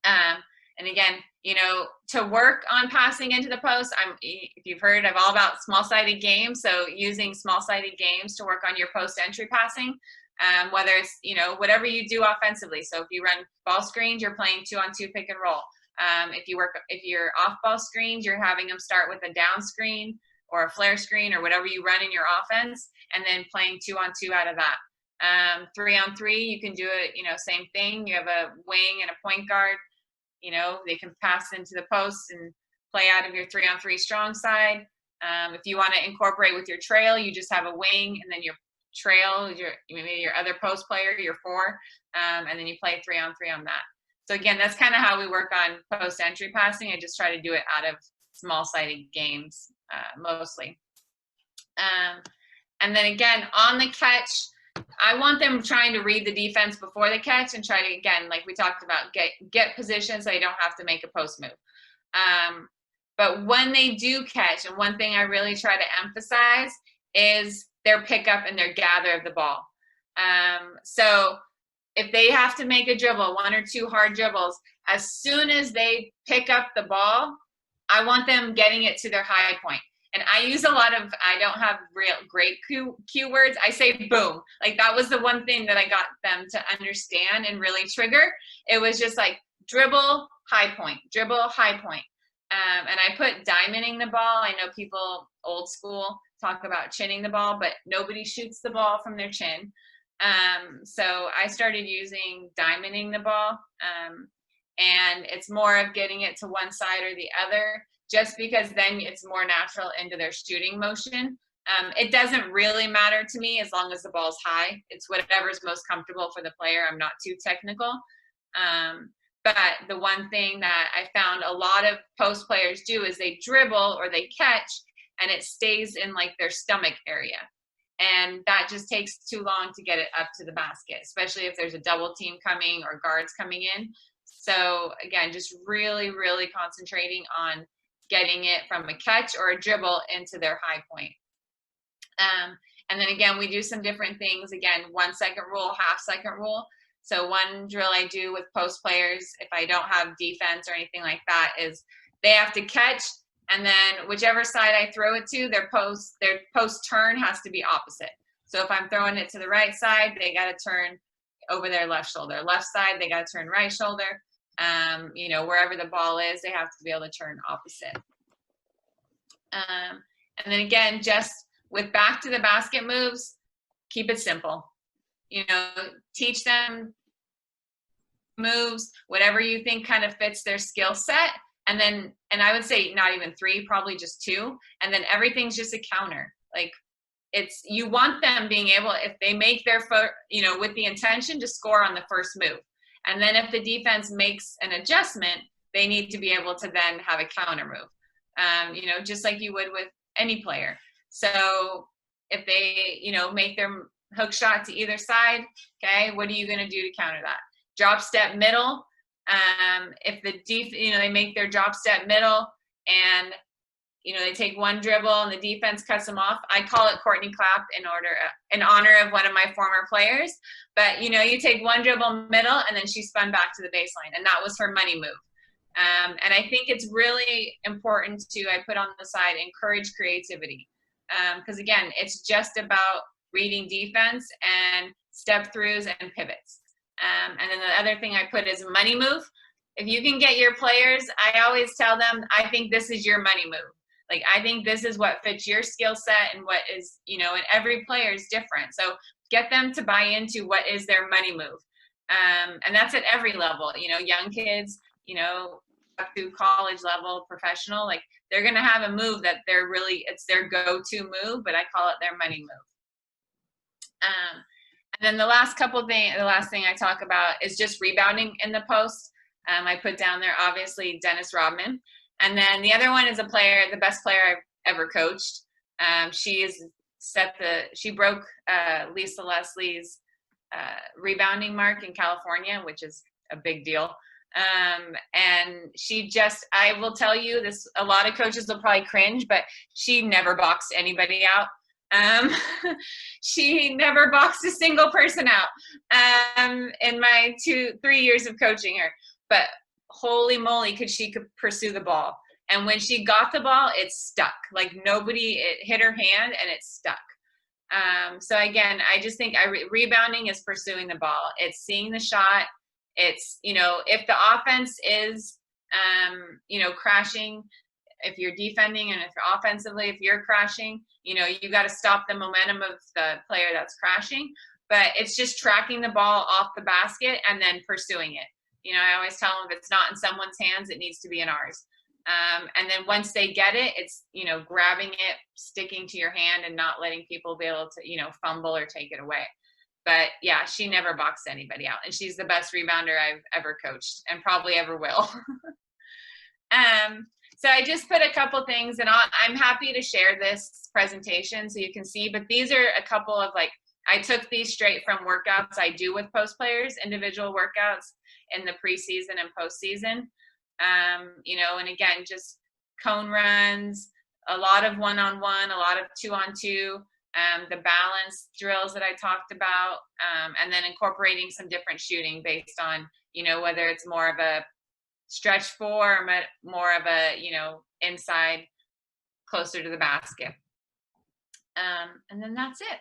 And again, you know, to work on passing into the post, if you've heard, I'm all about small-sided games. So using small-sided games to work on your post entry passing, whether it's, you know, whatever you do offensively. So if you run ball screens, you're playing 2-on-2 pick and roll. If you're off ball screens, you're having them start with a down screen or a flare screen or whatever you run in your offense, and then playing 2-on-2 out of that. 3-on-3, you can do it, you know, same thing. You have a wing and a point guard. You know, they can pass into the post and play out of your 3-on-3 strong side. If you want to incorporate with your trail, you just have a wing and then your trail, maybe your other post player, your 4, and then you play 3-on-3 on that. So again, that's kind of how we work on post entry passing. I just try to do it out of small-sided games mostly. And then again, on the catch, I want them trying to read the defense before the catch and try to, again, like we talked about, get position so they don't have to make a post move. But when they do catch, and one thing I really try to emphasize is their pickup and their gather of the ball. So if they have to make a dribble, 1 or 2 hard dribbles, as soon as they pick up the ball, I want them getting it to their high point. And I use a lot of, I don't have real great cue words. I say boom. Like that was the one thing that I got them to understand and really trigger. It was just like dribble, high point, dribble, high point. And I put diamonding the ball. I know people old school talk about chinning the ball, but nobody shoots the ball from their chin. So I started using diamonding the ball. And it's more of getting it to one side or the other, just because then it's more natural into their shooting motion. It doesn't really matter to me as long as the ball's high. It's whatever's most comfortable for the player. I'm not too technical. But the one thing that I found a lot of post players do is they dribble or they catch and it stays in like their stomach area. And that just takes too long to get it up to the basket, especially if there's a double team coming or guards coming in. So again, just really, really concentrating on getting it from a catch or a dribble into their high point. And then again, we do some different things. Again, 1 second rule, half second rule. So one drill I do with post players, if I don't have defense or anything like that, is they have to catch, and then whichever side I throw it to, their post turn has to be opposite. So if I'm throwing it to the right side, they got to turn over their left shoulder. Left side, they got to turn right shoulder. You know, wherever the ball is, they have to be able to turn opposite. And then again, just with back to the basket moves, keep it simple. You know, teach them moves, whatever you think kind of fits their skill set. And I would say not even 3, probably just 2. And then everything's just a counter. Like you want them being able, if they make their foot, you know, with the intention to score on the first move. And then if the defense makes an adjustment, they need to be able to then have a counter move, you know, just like you would with any player. So if they, you know, make their hook shot to either side, okay, what are you going to do to counter that? Drop step middle. If you know, they make their drop step middle and, you know, they take one dribble and the defense cuts them off. I call it Courtney Clapp in honor of one of my former players. But, you know, you take one dribble middle and then she spun back to the baseline, and that was her money move. And I think it's really important I put on the side, encourage creativity. Because again, it's just about reading defense and step throughs and pivots. And then the other thing I put is money move. If you can get your players, I always tell them, I think this is your money move. Like, I think this is what fits your skill set and what is, you know, and every player is different. So get them to buy into what is their money move. And that's at every level, you know, young kids, you know, up through college level, professional, like they're going to have a move that it's their go-to move, but I call it their money move. And then the last thing I talk about is just rebounding in the post. I put down there, obviously, Dennis Rodman. And then the other one is the best player I've ever coached. She broke Lisa Leslie's rebounding mark in California, which is a big deal. And I will tell you this, a lot of coaches will probably cringe, but she never boxed anybody out. She never boxed a single person out in my 3 years of coaching her. But holy moly, could pursue the ball. And when she got the ball, it stuck. Like it hit her hand and it stuck. So again, I just think rebounding is pursuing the ball. It's seeing the shot. It's, if the offense is, crashing, if you're defending, and if offensively, if you're crashing, you got to stop the momentum of the player that's crashing. But it's just tracking the ball off the basket and then pursuing it. I always tell them, if it's not in someone's hands, it needs to be in ours. And then once they get it, it's, grabbing it, sticking to your hand, and not letting people be able to, fumble or take it away. But yeah, she never boxed anybody out, and she's the best rebounder I've ever coached and probably ever will. So I just put a couple things, and I'm happy to share this presentation so you can see, but these are a couple of, I took these straight from workouts I do with post players, individual workouts in the preseason and postseason. And again, just cone runs, a lot of one-on-one, a lot of two-on-two, the balance drills that I talked about, and then incorporating some different shooting based on, whether it's more of a stretch four or more of a, inside, closer to the basket. And then that's it.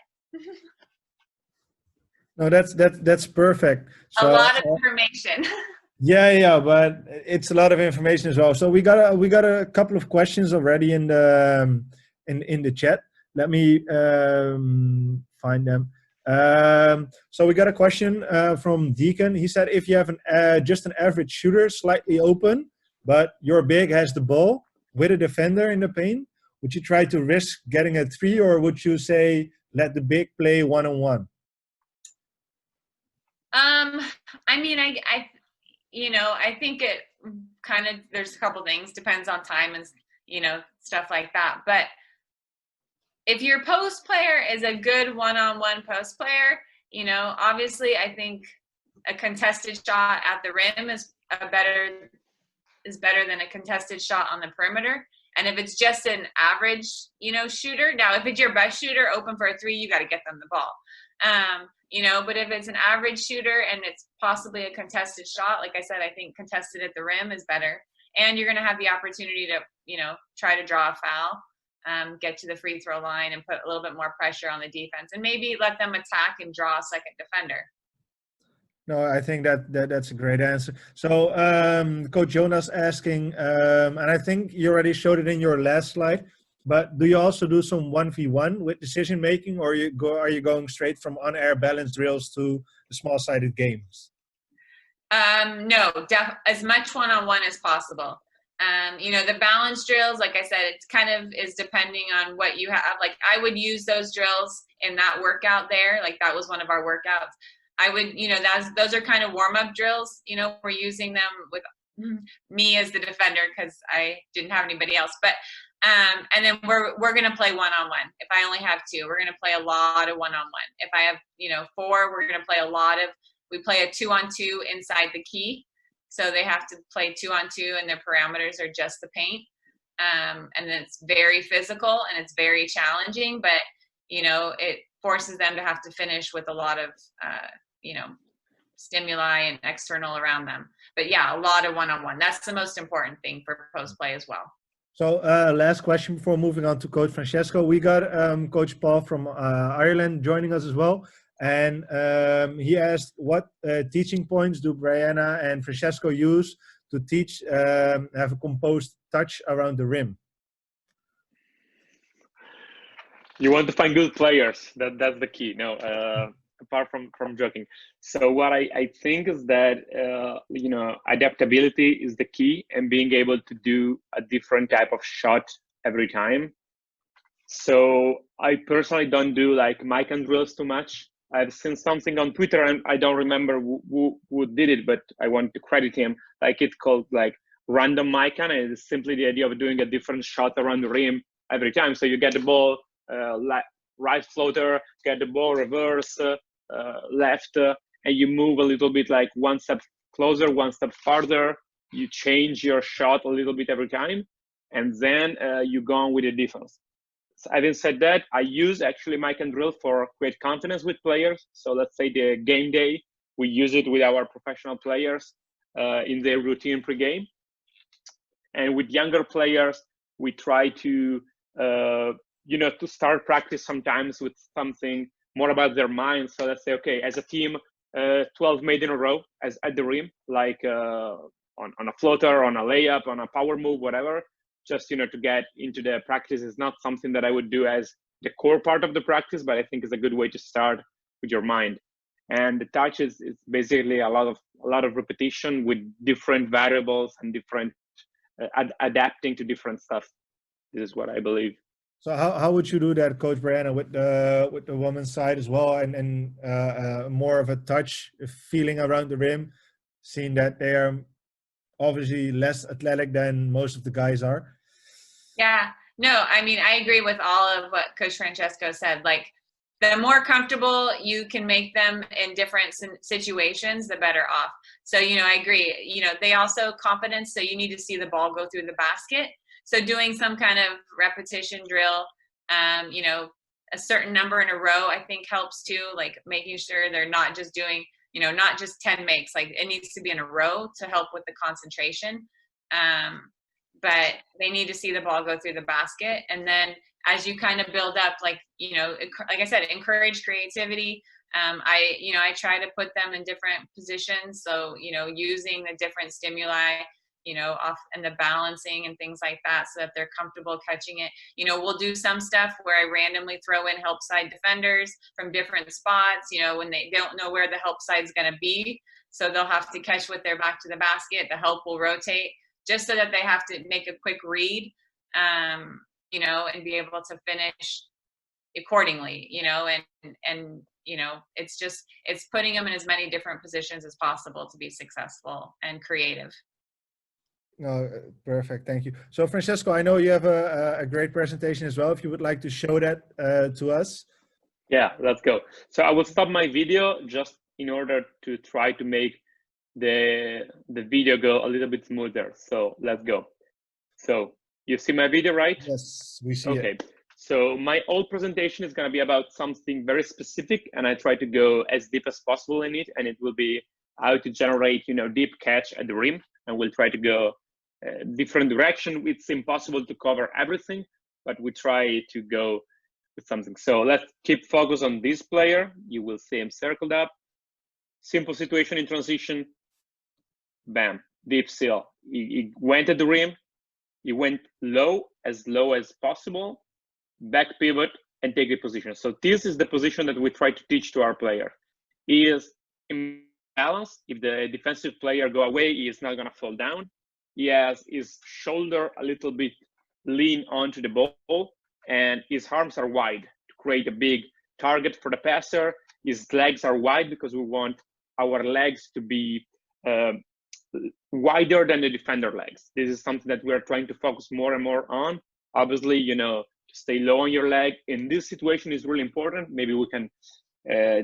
No, that's perfect. So, a lot of information. Yeah, but it's a lot of information as well. So we got a couple of questions already in the in the chat. Let me find them. So we got a question from Deacon. He said, if you have just an average shooter, slightly open, but your big has the ball with a defender in the paint, would you try to risk getting a three, or would you say let the big play one-on-one? I think it kind of, there's a couple things, depends on time and, stuff like that. But if your post player is a good one-on-one post player, obviously I think a contested shot at the rim is better than a contested shot on the perimeter. And if it's just an average, shooter, now if it's your best shooter open for a three, you got to get them the ball. But if it's an average shooter and it's possibly a contested shot, like I said, I think contested at the rim is better. And you're going to have the opportunity to, try to draw a foul, get to the free throw line and put a little bit more pressure on the defense, and maybe let them attack and draw a second defender. No, I think that's a great answer. So Coach Jonas asking, and I think you already showed it in your last slide, but do you also do some 1v1 with decision making, or are you going straight from on-air balance drills to the small-sided games? No, as much one-on-one as possible. The balance drills, like I said, it kind of is depending on what you have. Like I would use those drills in that workout there. Like that was one of our workouts. I would, those are kind of warm-up drills. We're using them with me as the defender because I didn't have anybody else. But and then we're going to play one-on-one. If I only have two, we're going to play a lot of one-on-one. If I have, four, we're going to play we play a 2-on-2 inside the key. So they have to play 2-on-2 and their parameters are just the paint. And then it's very physical and it's very challenging, but, it forces them to have to finish with a lot of, stimuli and external around them. But yeah, a lot of one-on-one. That's the most important thing for post play as well. So last question before moving on to Coach Francesco. We got Coach Paul from Ireland joining us as well. And he asked, what teaching points do Brianna and Francesco use to teach, have a composed touch around the rim? You want to find good players. That's the key. No, apart from joking. So what I think is that, adaptability is the key, and being able to do a different type of shot every time. So I personally don't do like mic and drills too much. I've seen something on Twitter, and I don't remember who did it, but I want to credit him. Like it's called like random mic, and it's simply the idea of doing a different shot around the rim every time. So you get the ball right floater, get the ball reverse, left, and you move a little bit like one step closer, one step farther. You change your shot a little bit every time, and then you go on with the defense. So having said that, I use actually Mic and Drill for create confidence with players. So let's say the game day, we use it with our professional players in their routine pre-game. And with younger players, we try to, to start practice sometimes with something more about their mind. So let's say, okay, as a team, 12 made in a row at the rim, like on a floater, on a layup, on a power move, whatever. Just, to get into the practice is not something that I would do as the core part of the practice, but I think it's a good way to start with your mind. And the touch is basically a lot of repetition with different variables and different adapting to different stuff. This is what I believe. So how would you do that, Coach Brianna, with the women's side as well, and more of a touch feeling around the rim, seeing that they are obviously less athletic than most of the guys are? Yeah, no, I mean, I agree with all of what Coach Francesco said. Like, the more comfortable you can make them in different situations, the better off. So, I agree. They also confidence, so you need to see the ball go through the basket. So doing some kind of repetition drill, a certain number in a row, I think helps too, like making sure they're not just doing, not just 10 makes, like it needs to be in a row to help with the concentration. But they need to see the ball go through the basket. And then as you kind of build up, like I said, encourage creativity. I try to put them in different positions. So, using the different stimuli, off and the balancing and things like that, so that they're comfortable catching it. We'll do some stuff where I randomly throw in help side defenders from different spots, when they don't know where the help side's going to be. So they'll have to catch with their back to the basket. The help will rotate just so that they have to make a quick read, and be able to finish accordingly, and it's putting them in as many different positions as possible to be successful and creative. No, perfect. Thank you. So Francesco, I know you have a great presentation as well. If you would like to show that to us. Yeah, let's go. So I will stop my video just in order to try to make the video go a little bit smoother. So let's go. So you see my video, right? Yes, we see okay. it. So my whole presentation is going to be about something very specific, and I try to go as deep as possible in it, and it will be how to generate, deep catch at the rim, and we'll try to go different direction. It's impossible to cover everything, but we try to go with something. So let's keep focus on this player. You will see him circled up. Simple situation in transition. Bam, deep seal. He went at the rim. He went low as possible. Back pivot and take the position. So this is the position that we try to teach to our player. He is in balance. If the defensive player go away, he is not going to fall down. He has his shoulder a little bit lean onto the ball, and his arms are wide to create a big target for the passer. His legs are wide because we want our legs to be wider than the defender legs. This is something that we are trying to focus more and more on. Obviously, to stay low on your leg in this situation is really important. Maybe we can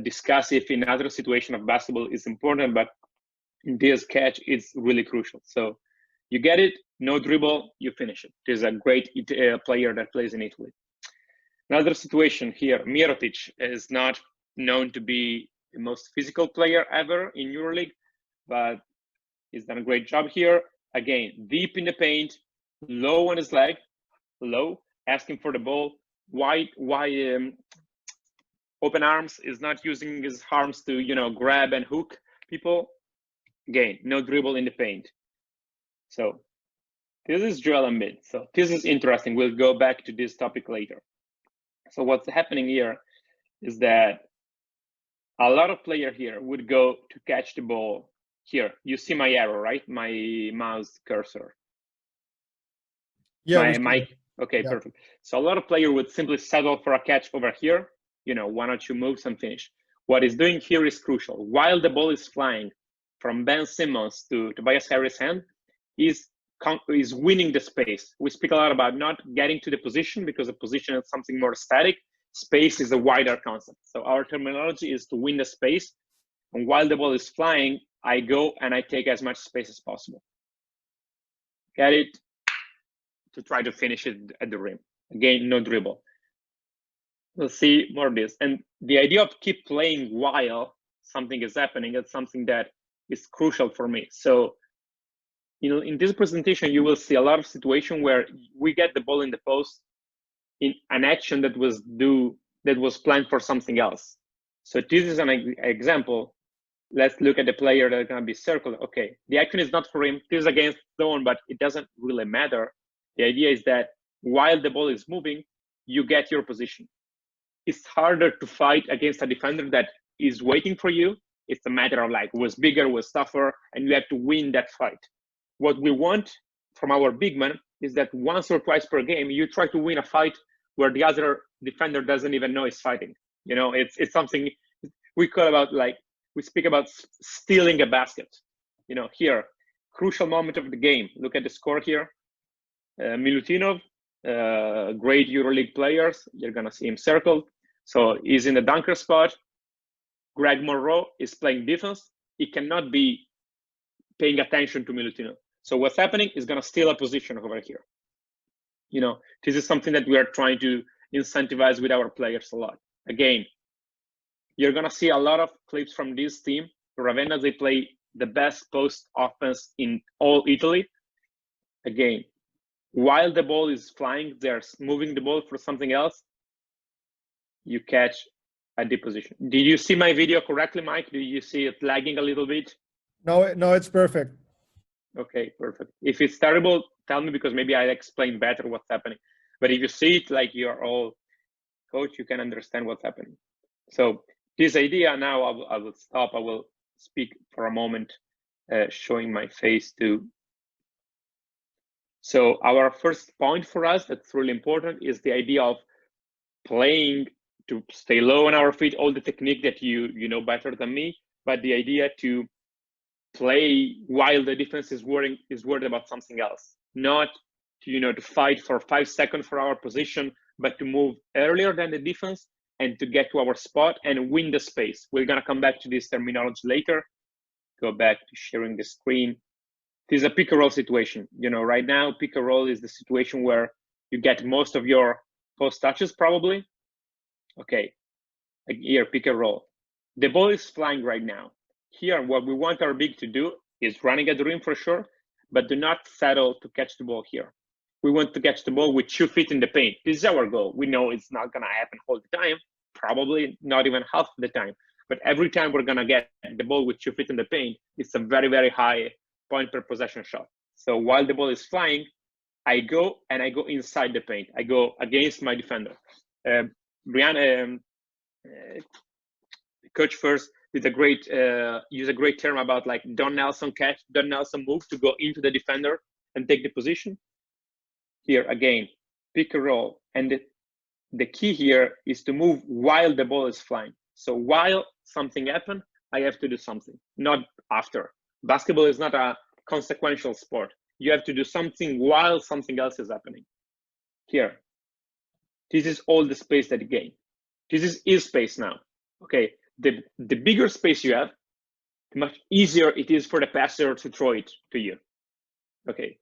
discuss if in other situation of basketball is important, but in this catch, it's really crucial. So you get it, no dribble, you finish it. There's a great player that plays in Italy. Another situation here, Mirotic is not known to be the most physical player ever in EuroLeague, but he's done a great job here. Again, deep in the paint, low on his leg, low, asking for the ball. Why open arms, is not using his arms to, grab and hook people. Again, no dribble in the paint. So this is Joel Embiid. So this is interesting. We'll go back to this topic later. So what's happening here is that a lot of players here would go to catch the ball here. You see my arrow, right? My mouse cursor. Yeah. Okay, yeah. Perfect. So a lot of players would simply settle for a catch over here, 1 or 2 moves and finish. What he's doing here is crucial. While the ball is flying from Ben Simmons to Tobias Harris' hand, is winning the space. We speak a lot about not getting to the position because the position is something more static. Space is a wider concept. So our terminology is to win the space. And while the ball is flying, I go and I take as much space as possible. Get it? To try to finish it at the rim. Again, no dribble. We'll see more of this. And the idea of keep playing while something is happening is something that is crucial for me. So, in this presentation, you will see a lot of situations where we get the ball in the post in an action that was planned for something else. So this is an example. Let's look at the player that's going to be circled. Okay, the action is not for him. This is against zone, but it doesn't really matter. The idea is that while the ball is moving, you get your position. It's harder to fight against a defender that is waiting for you. It's a matter of like, was bigger, was tougher, and you have to win that fight. What we want from our big man is that once or twice per game, you try to win a fight where the other defender doesn't even know he's fighting. It's something we call about, like, we speak about stealing a basket. Here, crucial moment of the game. Look at the score here. Milutinov, great EuroLeague players. You're gonna see him circled. So he's in the dunker spot. Greg Monroe is playing defense. He cannot be paying attention to Milutinov. So what's happening is gonna steal a position over here. This is something that we are trying to incentivize with our players a lot. Again, you're gonna see a lot of clips from this team. Ravenna, they play the best post offense in all Italy. Again, while the ball is flying, they're moving the ball for something else. You catch a deep position. Did you see my video correctly, Mike? Did you see it lagging a little bit? No, it's perfect. Okay, perfect. If it's terrible, tell me, because maybe I explain better what's happening. But if you see it like you're all coach, you can understand what's happening. So this idea now, I will stop. I will speak for a moment, showing my face too. So our first point for us that's really important is the idea of playing to stay low on our feet, all the technique that you know better than me, but the idea to play while the defense is worried about something else, not to fight for 5 seconds for our position, but to move earlier than the defense and to get to our spot and win the space. We're gonna come back to this terminology later. Go back to sharing the screen. This is a pick and roll situation. Right now, pick and roll is the situation where you get most of your post touches probably. Okay, here, pick and roll. The ball is flying right now. Here, what we want our big to do is running at the rim for sure, but do not settle to catch the ball here. We want to catch the ball with 2 feet in the paint. This is our goal. We know it's not gonna happen all the time, probably not even half the time, but every time we're gonna get the ball with 2 feet in the paint, it's a very, very high point per possession shot. So while the ball is flying, I go inside the paint. I go against my defender. Brian, coach first did use a great term about like Don Nelson catch, Don Nelson move to go into the defender and take the position. Here again, pick and roll, and the key here is to move while the ball is flying. So while something happens, I have to do something, not after. Basketball is not a consequential sport. You have to do something while something else is happening. Here, this is all the space that you gain. This is space now. Okay, the bigger space you have, the much easier it is for the passer to throw it to you. Okay,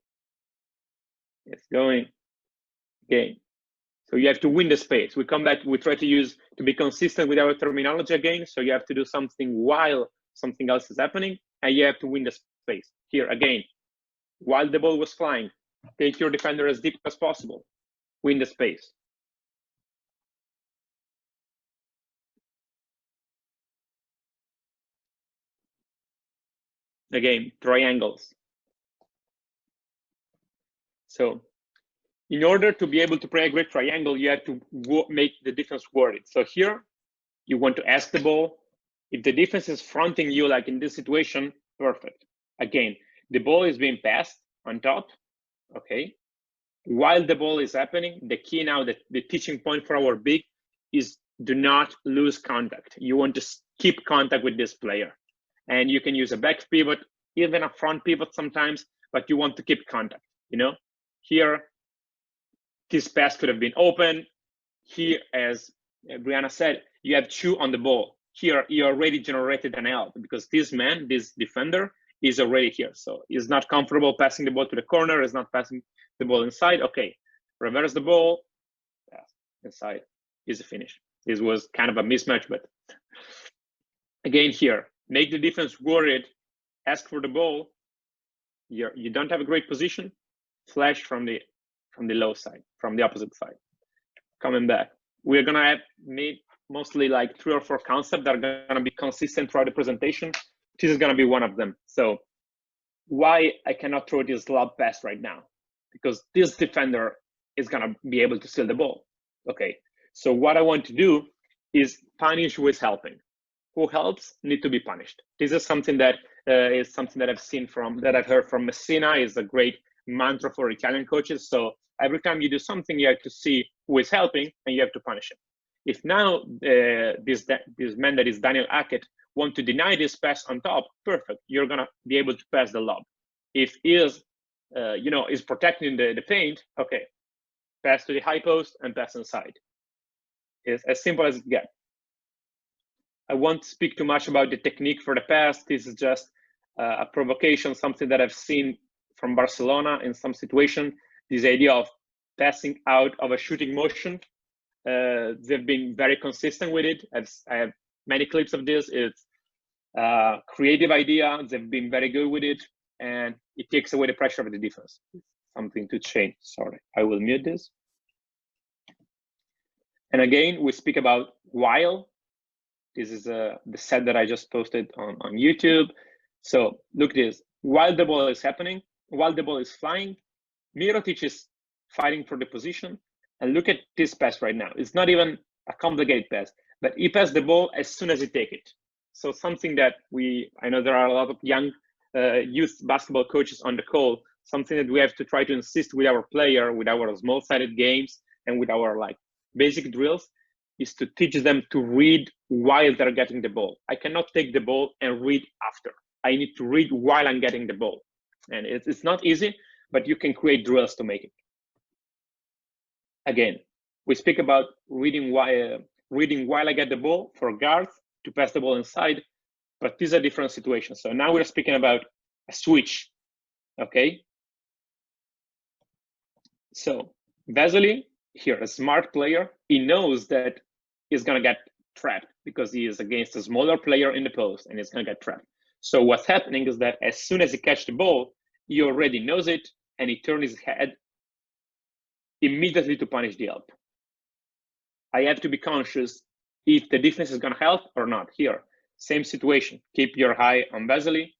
it's going again. So you have to win the space. We come back, we try to be consistent with our terminology again. So you have to do something while something else is happening, and you have to win the space. Here again, while the ball was flying, take your defender as deep as possible, win the space. Again, triangles. So in order to be able to play a great triangle, you have to make the defense worried. So here, you want to ask the ball. If the defense is fronting you, like in this situation, perfect. Again, the ball is being passed on top, okay? While the ball is happening, the key now, the teaching point for our big is do not lose contact. You want to keep contact with this player. And you can use a back pivot, even a front pivot sometimes, but you want to keep contact, Here, this pass could have been open. Here, as Brianna said, you have 2 on the ball. Here, you already generated an out because this defender, is already here. So he's not comfortable passing the ball to the corner, is not passing the ball inside. Okay, reverse the ball, pass inside. easy finish. This was kind of a mismatch, but again here, make the defense worried, ask for the ball. You don't have a great position, flash from the low side, from the opposite side. Coming back, we're gonna have mostly like 3 or 4 concepts that are gonna be consistent throughout the presentation. This is gonna be one of them. So why I cannot throw this lob pass right now? Because this defender is gonna be able to steal the ball. Okay, so what I want to do is punish who is helping. Who helps need to be punished. This is something that I've seen that I've heard from Messina. Is a great mantra for Italian coaches. So every time you do something, you have to see who is helping and you have to punish him. If now this man that is Daniel Hackett want to deny this pass on top, perfect. You're gonna be able to pass the lob. If he is is protecting the paint, okay, pass to the high post and pass inside. It's as simple as it gets. I won't speak too much about the technique for the pass. This is just a provocation, something that I've seen from Barcelona in some situation. This idea of passing out of a shooting motion. They've been very consistent with it. I have many clips of this. It's a creative idea. They've been very good with it, and it takes away the pressure of the defense. Something to change. Sorry, I will mute this. And again, we speak about while. This is the set that I just posted on YouTube. So look at this. While the ball is happening, while the ball is flying, Mirotic is fighting for the position. And look at this pass right now. It's not even a complicated pass, but he passed the ball as soon as he take it. So something that I know there are a lot of young youth basketball coaches on the call, something that we have to try to insist with our player, with our small-sided games, and with our like basic drills, is to teach them to read while they're getting the ball. I cannot take the ball and read after. I need to read while I'm getting the ball. And it's not easy, but you can create drills to make it. Again, we speak about reading while I get the ball for guards to pass the ball inside, but these are different situations. So now we're speaking about a switch, okay? So Vesely, here, a smart player, he knows that he's gonna get trapped because he is against a smaller player in the post and he's gonna get trapped. So what's happening is that as soon as he catches the ball, he already knows it and he turns his head immediately to punish the help. I have to be conscious if the defense is gonna help or not. Here, same situation. Keep your eye on Vesely.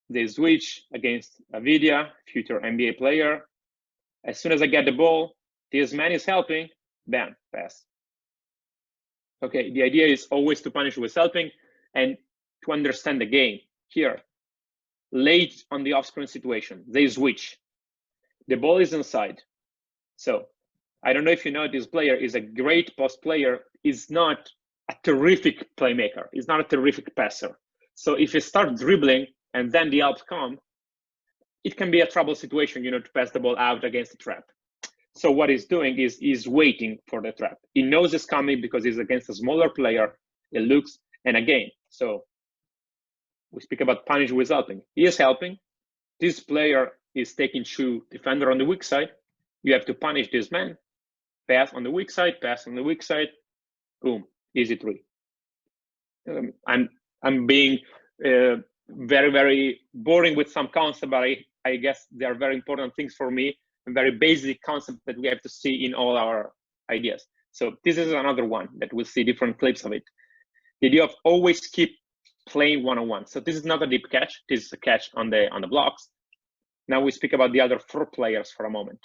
They switch against Avidia, future NBA player. As soon as I get the ball, this man is helping, bam, pass. Okay, the idea is always to punish who is helping and to understand the game. Here, late on the off-screen situation, they switch. The ball is inside. So I don't know if you know, this player is a great post player. He's not a terrific playmaker. He's not a terrific passer. So if you start dribbling and then the help come, it can be a trouble situation, to pass the ball out against the trap. So what he's doing is he's waiting for the trap. He knows it's coming because he's against a smaller player. It looks, and again, so we speak about punish who is helping. He is helping. This player is taking two defender on the weak side. You have to punish this man. Pass on the weak side, pass on the weak side. Boom, easy three. I'm being very, very boring with some concepts, but I guess they are very important things for me. Very basic concept that we have to see in all our ideas. So this is another one that we'll see different clips of it. The idea of always keep playing one-on-one. So this is not a deep catch. This is a catch on the blocks. Now we speak about the other 4 players for a moment.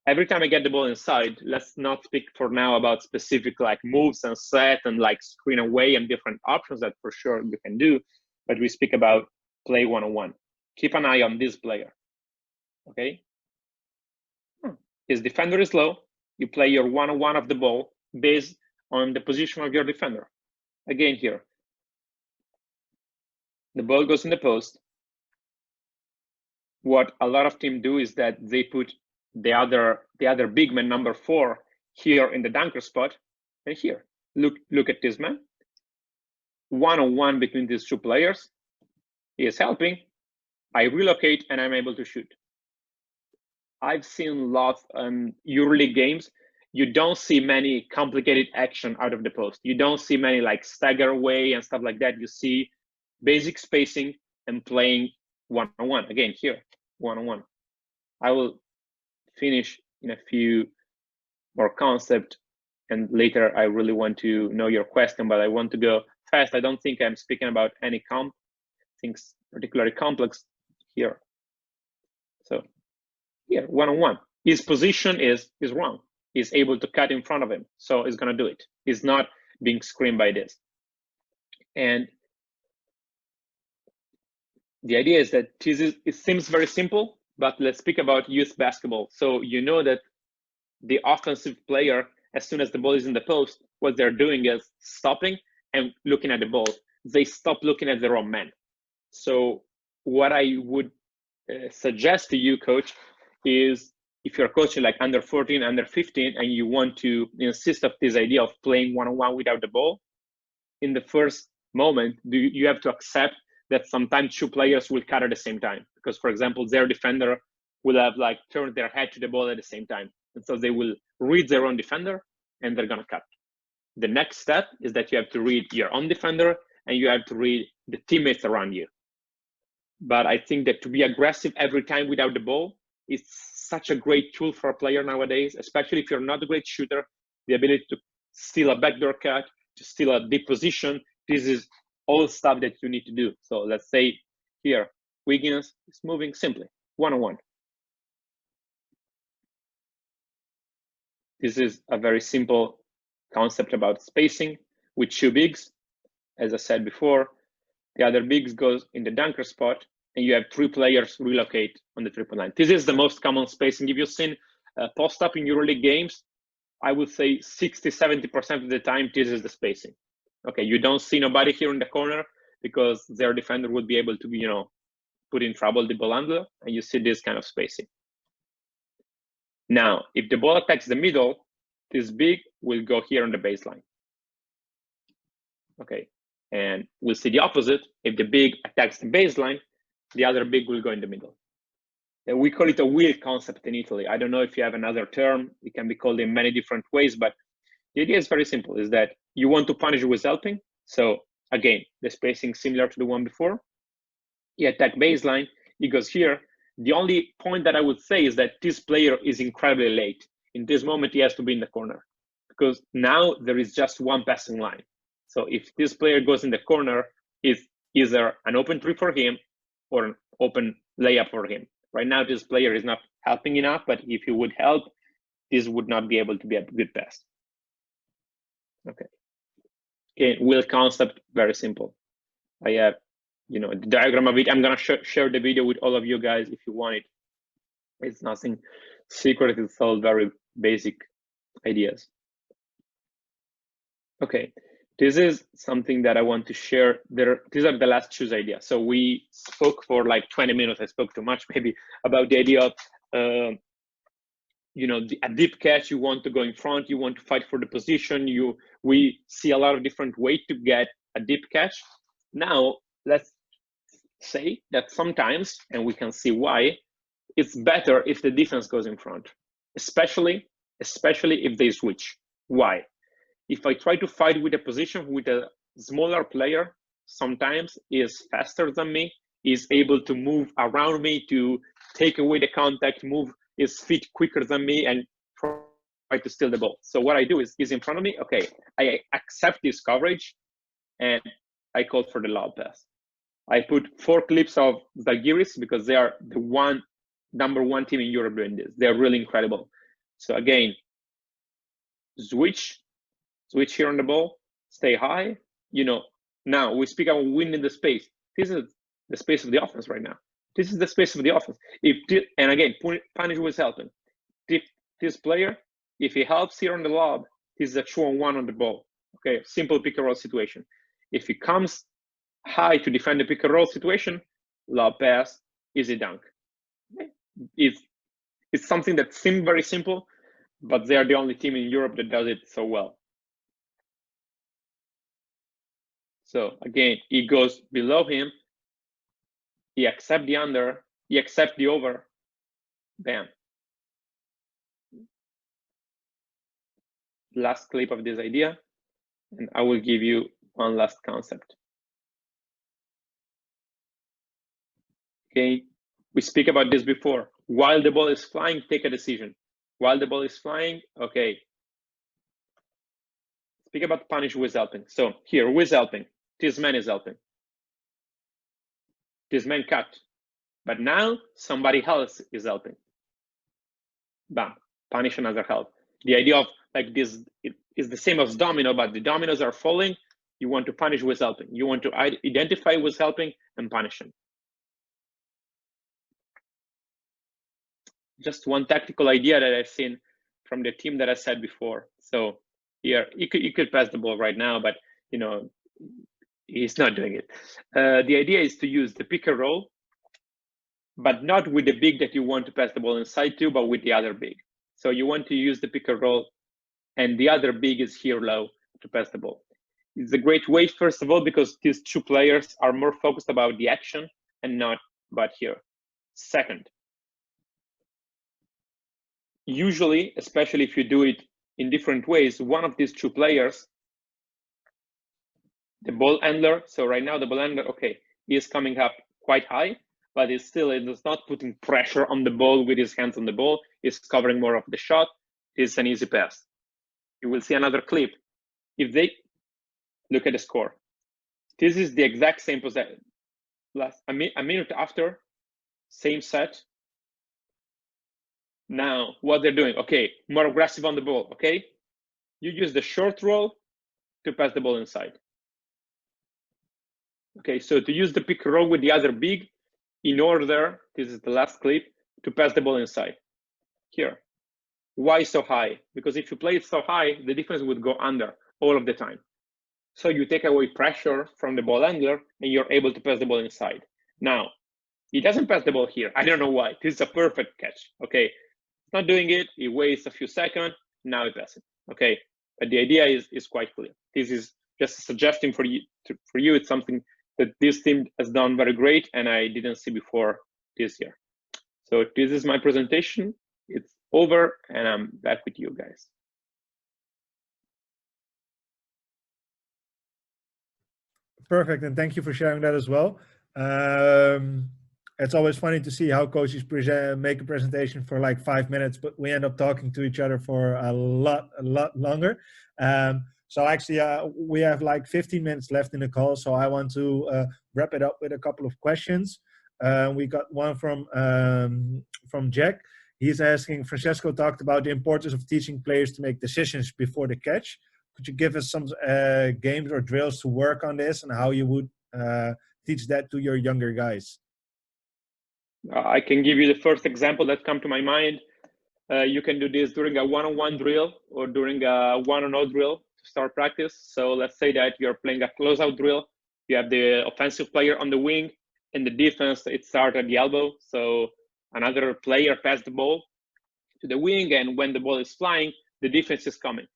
Every time I get the ball inside, let's not speak for now about specific like moves and set and like screen away and different options that for sure you can do, but we speak about play one-on-one. Keep an eye on this player, okay? His defender is low. You play your one-on-one of the ball based on the position of your defender. Again here, the ball goes in the post. What a lot of teams do is that they put the other big man, number 4, here in the dunker spot, and here. Look at this man. One-on-one between these 2 players. He is helping. I relocate and I'm able to shoot. I've seen lots EuroLeague games you don't see many complicated action out of the post. You don't see many like stagger away and stuff like that. You see basic spacing and playing one-on-one. Again, here, one-on-one. I will finish in a few more concepts, and later I really want to know your question, but I want to go fast. I don't think I'm speaking about any things particularly complex here. So here, one-on-one. His position is wrong. He's able to cut in front of him, so he's gonna do it. He's not being screened by this. And the idea is that it seems very simple, but let's speak about youth basketball. So you know that the offensive player, as soon as the ball is in the post, what they're doing is stopping and looking at the ball. They stop looking at their own man. So what I would suggest to you, coach, is if you're coaching like under 14, under 15, and you want to insist of this idea of playing one-on-one without the ball, in the first moment, you have to accept that sometimes two players will cut at the same time. Because, for example, their defender will have like turned their head to the ball at the same time. And so they will read their own defender and they're gonna cut. The next step is that you have to read your own defender and you have to read the teammates around you. But I think that to be aggressive every time without the ball is such a great tool for a player nowadays, especially if you're not a great shooter. The ability to steal a backdoor cut, to steal a deep position, this is all stuff that you need to do. So let's say here, Wiggins is moving simply, one-on-one. This is a very simple concept about spacing with two bigs. As I said before, the other bigs goes in the dunker spot, and you have three players relocate on the triple line. This is the most common spacing. If you've seen post-up in EuroLeague games, I would say 60–70% of the time, this is the spacing. Okay, you don't see nobody here in the corner because their defender would be able to, put in trouble the ball handler, and you see this kind of spacing. Now, if the ball attacks the middle, this big will go here on the baseline. Okay, and we'll see the opposite. If the big attacks the baseline, the other big will go in the middle. And we call it a wheel concept in Italy. I don't know if you have another term. It can be called in many different ways, but the idea is very simple, is that you want to punish with helping. So again, the spacing similar to the one before. He attack baseline, he goes here. The only point that I would say is that this player is incredibly late. In this moment, he has to be in the corner because now there is just one passing line. So if this player goes in the corner, it's either an open three for him or an open layup for him. Right now, this player is not helping enough, but if he would help, this would not be able to be a good pass. Okay. Okay, wheel concept, very simple. I have, the diagram of it. I'm gonna share the video with all of you guys if you want it. It's nothing secret, it's all very basic ideas. Okay, this is something that I want to share. These are the last choose ideas. So we spoke for like 20 minutes. I spoke too much maybe about the idea of, a deep catch. You want to go in front. You want to fight for the position. We see a lot of different ways to get a deep catch. Now let's say that sometimes, and we can see why, it's better if the defense goes in front, especially if they switch. Why? If I try to fight with a position with a smaller player, sometimes is faster than me, is able to move around me to take away the contact, move his feet quicker than me, and try to steal the ball. So what I do is he's in front of me. Okay, I accept this coverage, and I call for the lob pass. I put 4 clips of Zalgiris because they are the number one team in Europe doing this. They're really incredible. So again, switch here on the ball, stay high. Now we speak about winning the space. This is the space of the offense right now. This is the space of the offense. And again, punish was helping. If this player, if he helps here on the lob, this is a 2-on-1 on the ball. Okay, simple pick and roll situation. If he comes high to defend the pick and roll situation, lob pass, easy dunk. It's something that seems very simple, but they are the only team in Europe that does it so well. So again, he goes below him, he accepts the under, he accepts the over, bam. last clip of this idea, and I will give you one last concept. Okay, we speak about this before. While the ball is flying, take a decision. While the ball is flying, okay. Speak about punish who is helping. So here, who is helping? This man is helping. This man cut. But now somebody else is helping. Bam, punish another help. The idea of like this, it is the same as domino, but the dominoes are falling. You want to punish who is helping. You want to identify who is helping and punish him. Just one tactical idea that I've seen from the team that I said before. So here, you could pass the ball right now, but you know, he's not doing it. The idea is to use the pick and roll, but not with the big that you want to pass the ball inside to, but with the other big. So you want to use the pick and roll, and the other big is here low to pass the ball. It's a great way, first of all, because these two players are more focused about the action and not about here. Second, usually, especially if you do it in different ways, one of these two players, the ball handler, so right now the ball handler, okay, he is coming up quite high, but it is not putting pressure on the ball with his hands on the ball. He's covering more of the shot. It's an easy pass. You will see another clip. If they look at the score, this is the exact same possession. A minute after, same set. Now, what they're doing, okay, more aggressive on the ball, okay? You use the short roll to pass the ball inside. Okay, so to use the pick and roll with the other big in order, this is the last clip, to pass the ball inside. Here. Why so high? Because if you play it so high, the defense would go under all of the time. So you take away pressure from the ball handler and you're able to pass the ball inside. Now, he doesn't pass the ball here. I don't know why. This is a perfect catch. Okay, he's not doing it. He waits a few seconds. Now he passes. Okay, but the idea is quite clear. This is just a suggestion for you. It's something that this team has done very great, and I didn't see before this year. So this is my presentation. It's over, and I'm back with you guys. Perfect, and thank you for sharing that as well. It's always funny to see how coaches make a presentation for like 5 minutes, but we end up talking to each other for a lot longer. So actually, we have like 15 minutes left in the call, so I want to wrap it up with a couple of questions. We got one from Jack. He's asking, Francesco talked about the importance of teaching players to make decisions before the catch. Could you give us some games or drills to work on this and how you would teach that to your younger guys? I can give you the first example that comes to my mind. You can do this during a one-on-one drill or during a one-on-one drill to start practice. So let's say that you're playing a closeout drill. You have the offensive player on the wing and the defense, it starts at the elbow. So another player passes the ball to the wing, and when the ball is flying, the defense is coming.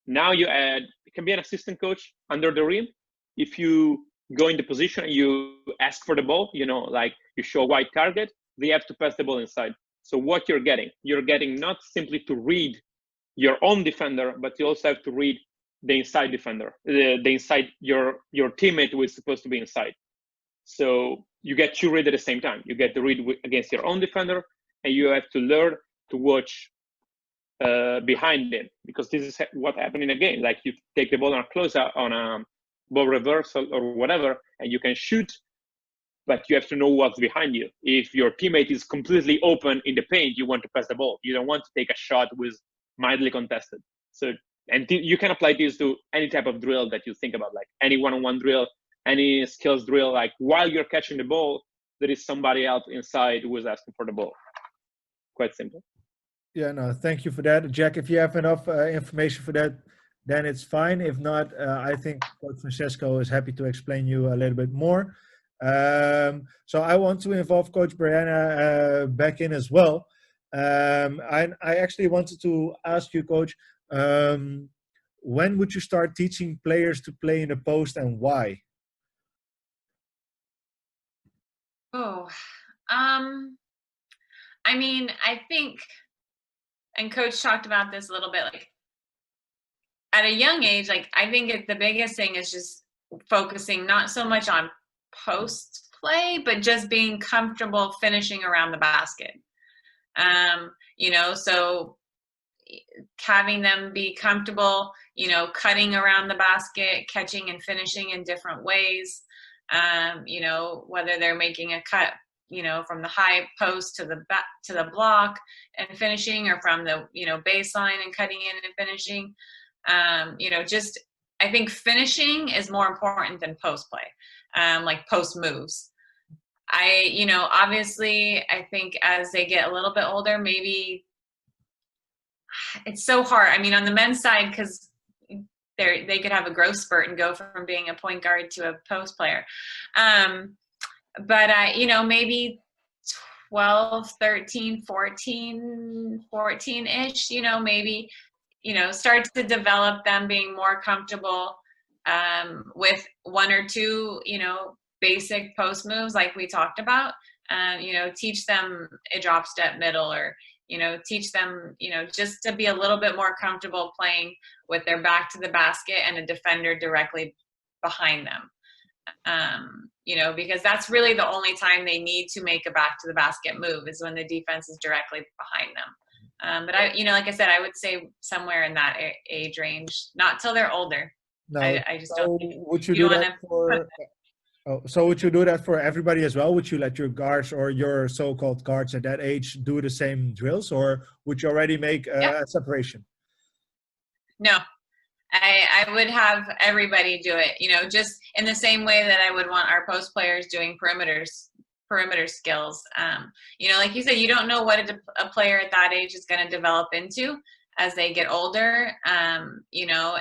Now you add, it can be an assistant coach under the rim. If you go in the position and you ask for the ball, you know, like you show a white target, they have to pass the ball inside. So what you're getting not simply to read your own defender, but you also have to read the inside defender, the inside your teammate who is supposed to be inside. So you get two reads at the same time. You get the read against your own defender, and you have to learn to watch behind it, because this is what happened in a game. Like you take the ball on a closeout, on a ball reversal or whatever, and you can shoot, but you have to know what's behind you. If your teammate is completely open in the paint, you want to pass the ball. You don't want to take a shot with mildly contested. So, and you can apply this to any type of drill that you think about, like any one-on-one drill, any skills drill. Like while you're catching the ball, there is somebody else inside who is asking for the ball. Quite simple. Yeah, no, thank you for that. Jack, if you have enough information for that, then it's fine. If not, I think Coach Francesco is happy to explain you a little bit more. So I want to involve Coach Brianna back in as well. I actually wanted to ask you, Coach, when would you start teaching players to play in the post and why? Oh, I mean, I think, and Coach talked about this a little bit, like at a young age, like I think the biggest thing is just focusing not so much on post play, but just being comfortable finishing around the basket. You know, so having them be comfortable, you know, cutting around the basket, catching and finishing in different ways. You know, whether they're making a cut, you know, from the high post to the back to the block and finishing, or from the, you know, baseline and cutting in and finishing. You know, just I think finishing is more important than post play, like post moves. You know, obviously, I think as they get a little bit older, maybe it's so hard. I mean, on the men's side, because they could have a growth spurt and go from being a point guard to a post player. But you know, maybe 12, 13, 14-ish, you know, maybe, you know, start to develop them being more comfortable with one or two, you know, basic post moves like we talked about. You know, teach them a drop step middle, or, you know, teach them, you know, just to be a little bit more comfortable playing with their back to the basket and a defender directly behind them. You know, because that's really the only time they need to make a back to the basket move, is when the defense is directly behind them. But I, you know, like I said, I would say somewhere in that age range, not till they're older. No. I just don't think would you do that for? Oh, so would you do that for everybody as well? Would you let your guards or your so-called guards at that age do the same drills, or would you already make a separation? No, I would have everybody do it, you know, just in the same way that I would want our post players doing perimeter skills. You know, like you said, you don't know what a player at that age is going to develop into as they get older, you know,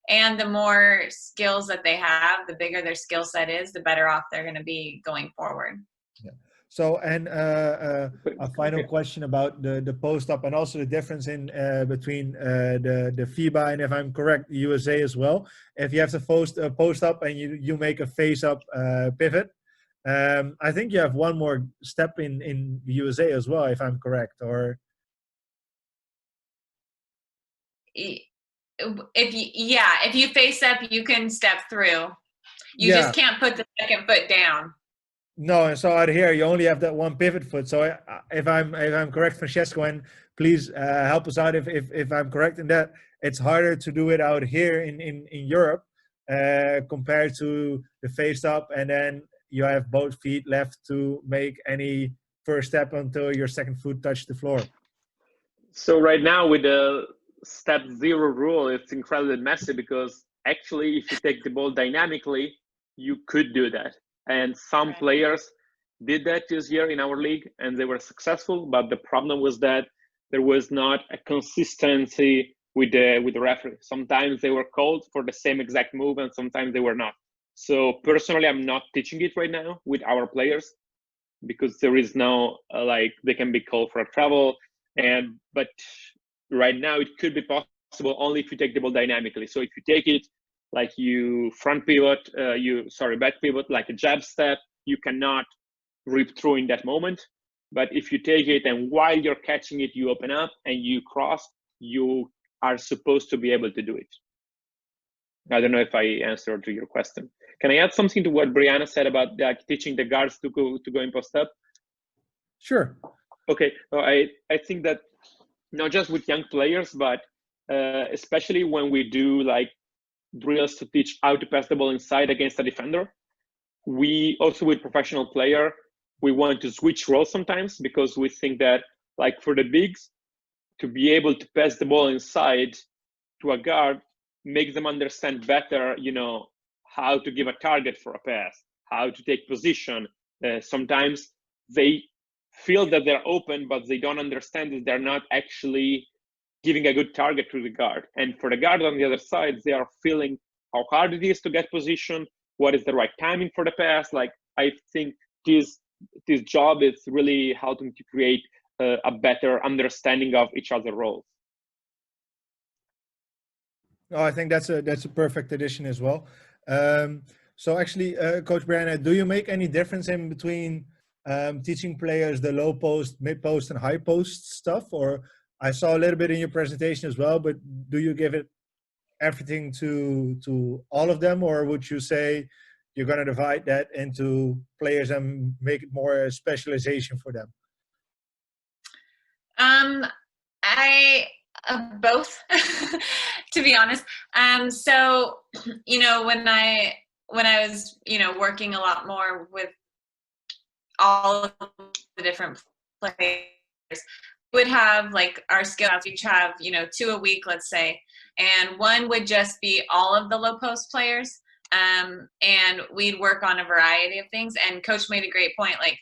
and the more skills that they have, the bigger their skill set is, the better off they're going to be going forward. Yeah. So, and a final question about the post-up, and also the difference in between the FIBA and, if I'm correct, the USA as well. If you have to post up and you make a face-up pivot, I think you have one more step in the USA as well, if I'm correct, or? If you face up, you can step through. You just can't put the second foot down. No, and so out here you only have that one pivot foot. So if I'm correct, Francesco, and please help us out if I'm correct in that, it's harder to do it out here in Europe compared to the face up, and then you have both feet left to make any first step until your second foot touches the floor. So right now with the step zero rule, it's incredibly messy, because actually if you take the ball dynamically, you could do that. And some players did that this year in our league, and they were successful. But the problem was that there was not a consistency with the referee. Sometimes they were called for the same exact move, and sometimes they were not. So personally, I'm not teaching it right now with our players, because there is no like they can be called for a travel. But right now it could be possible only if you take the ball dynamically. So if you take it like you front pivot, back pivot, like a jab step, you cannot rip through in that moment. But if you take it and while you're catching it, you open up and you cross, you are supposed to be able to do it. I don't know if I answered to your question. Can I add something to what Brianna said about teaching the guards to go in post up? Sure. Okay, so I think that not just with young players, but especially when we do like drills to teach how to pass the ball inside against a defender. We also, with professional player, we want to switch roles sometimes, because we think that like for the bigs, to be able to pass the ball inside to a guard makes them understand better, you know, how to give a target for a pass, how to take position. Sometimes they feel that they're open, but they don't understand that they're not actually giving a good target to the guard. And for the guard on the other side, they are feeling how hard it is to get position, what is the right timing for the pass. Like, I think this job is really helping to create a better understanding of each other's roles. Oh, I think that's a perfect addition as well. So actually, Coach Brianna, do you make any difference in between teaching players the low post, mid post, and high post stuff? Or I saw a little bit in your presentation as well, but do you give it everything to all of them, or would you say you're going to divide that into players and make it more a specialization for them? I both, to be honest. So when I was working a lot more with all of the different players, would have like our skills. Each have 2 a week, let's say, and one would just be all of the low post players, and we'd work on a variety of things. And coach made a great point, like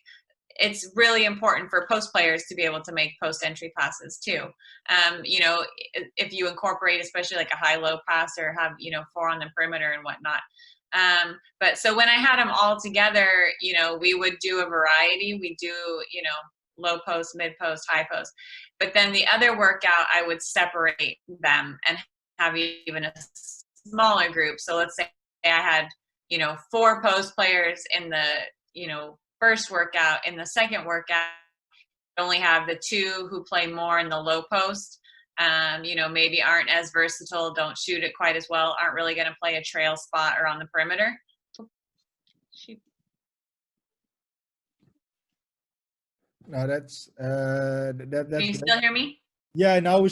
it's really important for post players to be able to make post entry passes too. If you incorporate especially like a high low pass, or have 4 on the perimeter and whatnot. But so when I had them all together, we would do a variety. We do low post, mid post, high post. But then the other workout, I would separate them and have even a smaller group. So let's say I had 4 post players in the first workout. In the second workout, I only have the 2 who play more in the low post. Maybe aren't as versatile, don't shoot it quite as well, aren't really going to play a trail spot or on the perimeter. No, that's that's. Can you still hear me? Yeah, now we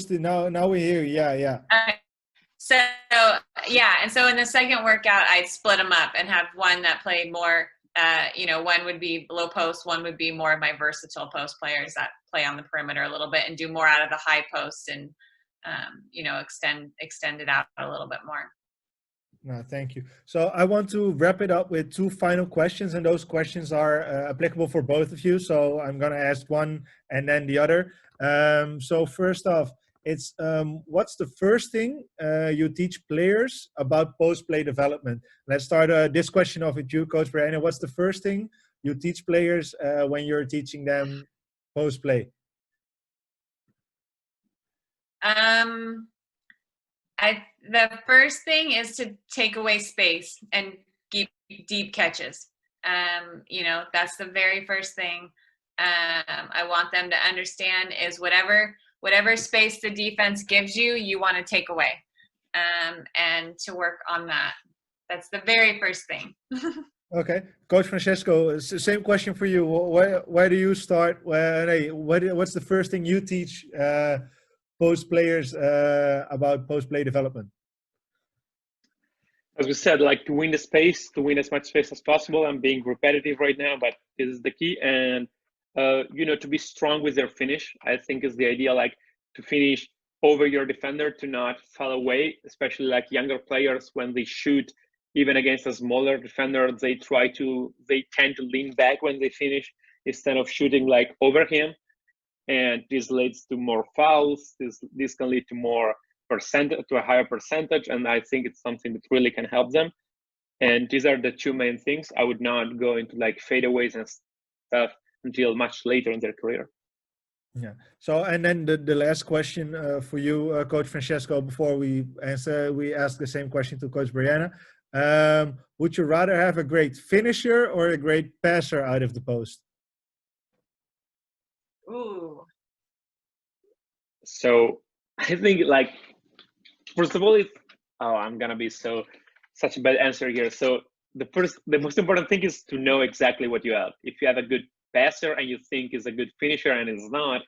hear you. Yeah. Okay. So yeah, and so in the second workout, I'd split them up and have one that played more. One would be low post, one would be more of my versatile post players that play on the perimeter a little bit and do more out of the high post, and extend it out a little bit more. No, thank you. So I want to wrap it up with 2 final questions, and those questions are applicable for both of you. So I'm going to ask one and then the other. So first off, it's what's the first thing you teach players about post-play development? Let's start this question off with you, Coach Brianna. What's the first thing you teach players when you're teaching them post-play? The first thing is to take away space and keep deep catches. That's the very first thing I want them to understand is whatever space the defense gives you, you want to take away, and to work on that. That's the very first thing. Okay, Coach Francesco, same question for you. Where do you start? What's the first thing you teach post players about post play development? As we said, like to win the space, to win as much space as possible. I'm being repetitive right now, but this is the key. And to be strong with their finish, I think is the idea, like to finish over your defender, to not fall away, especially like younger players when they shoot, even against a smaller defender, they tend to lean back when they finish instead of shooting like over him. And this leads to more fouls. This can lead to a higher percentage. And I think it's something that really can help them. And these are the 2 main things. I would not go into like fadeaways and stuff until much later in their career. Yeah. So, and then the last question for you, Coach Francesco, before we ask the same question to Coach Brianna. Would you rather have a great finisher or a great passer out of the post? Ooh. So I think, like, first of all, I'm gonna be such a bad answer here. So the most important thing is to know exactly what you have. If you have a good passer and you think is a good finisher and is not,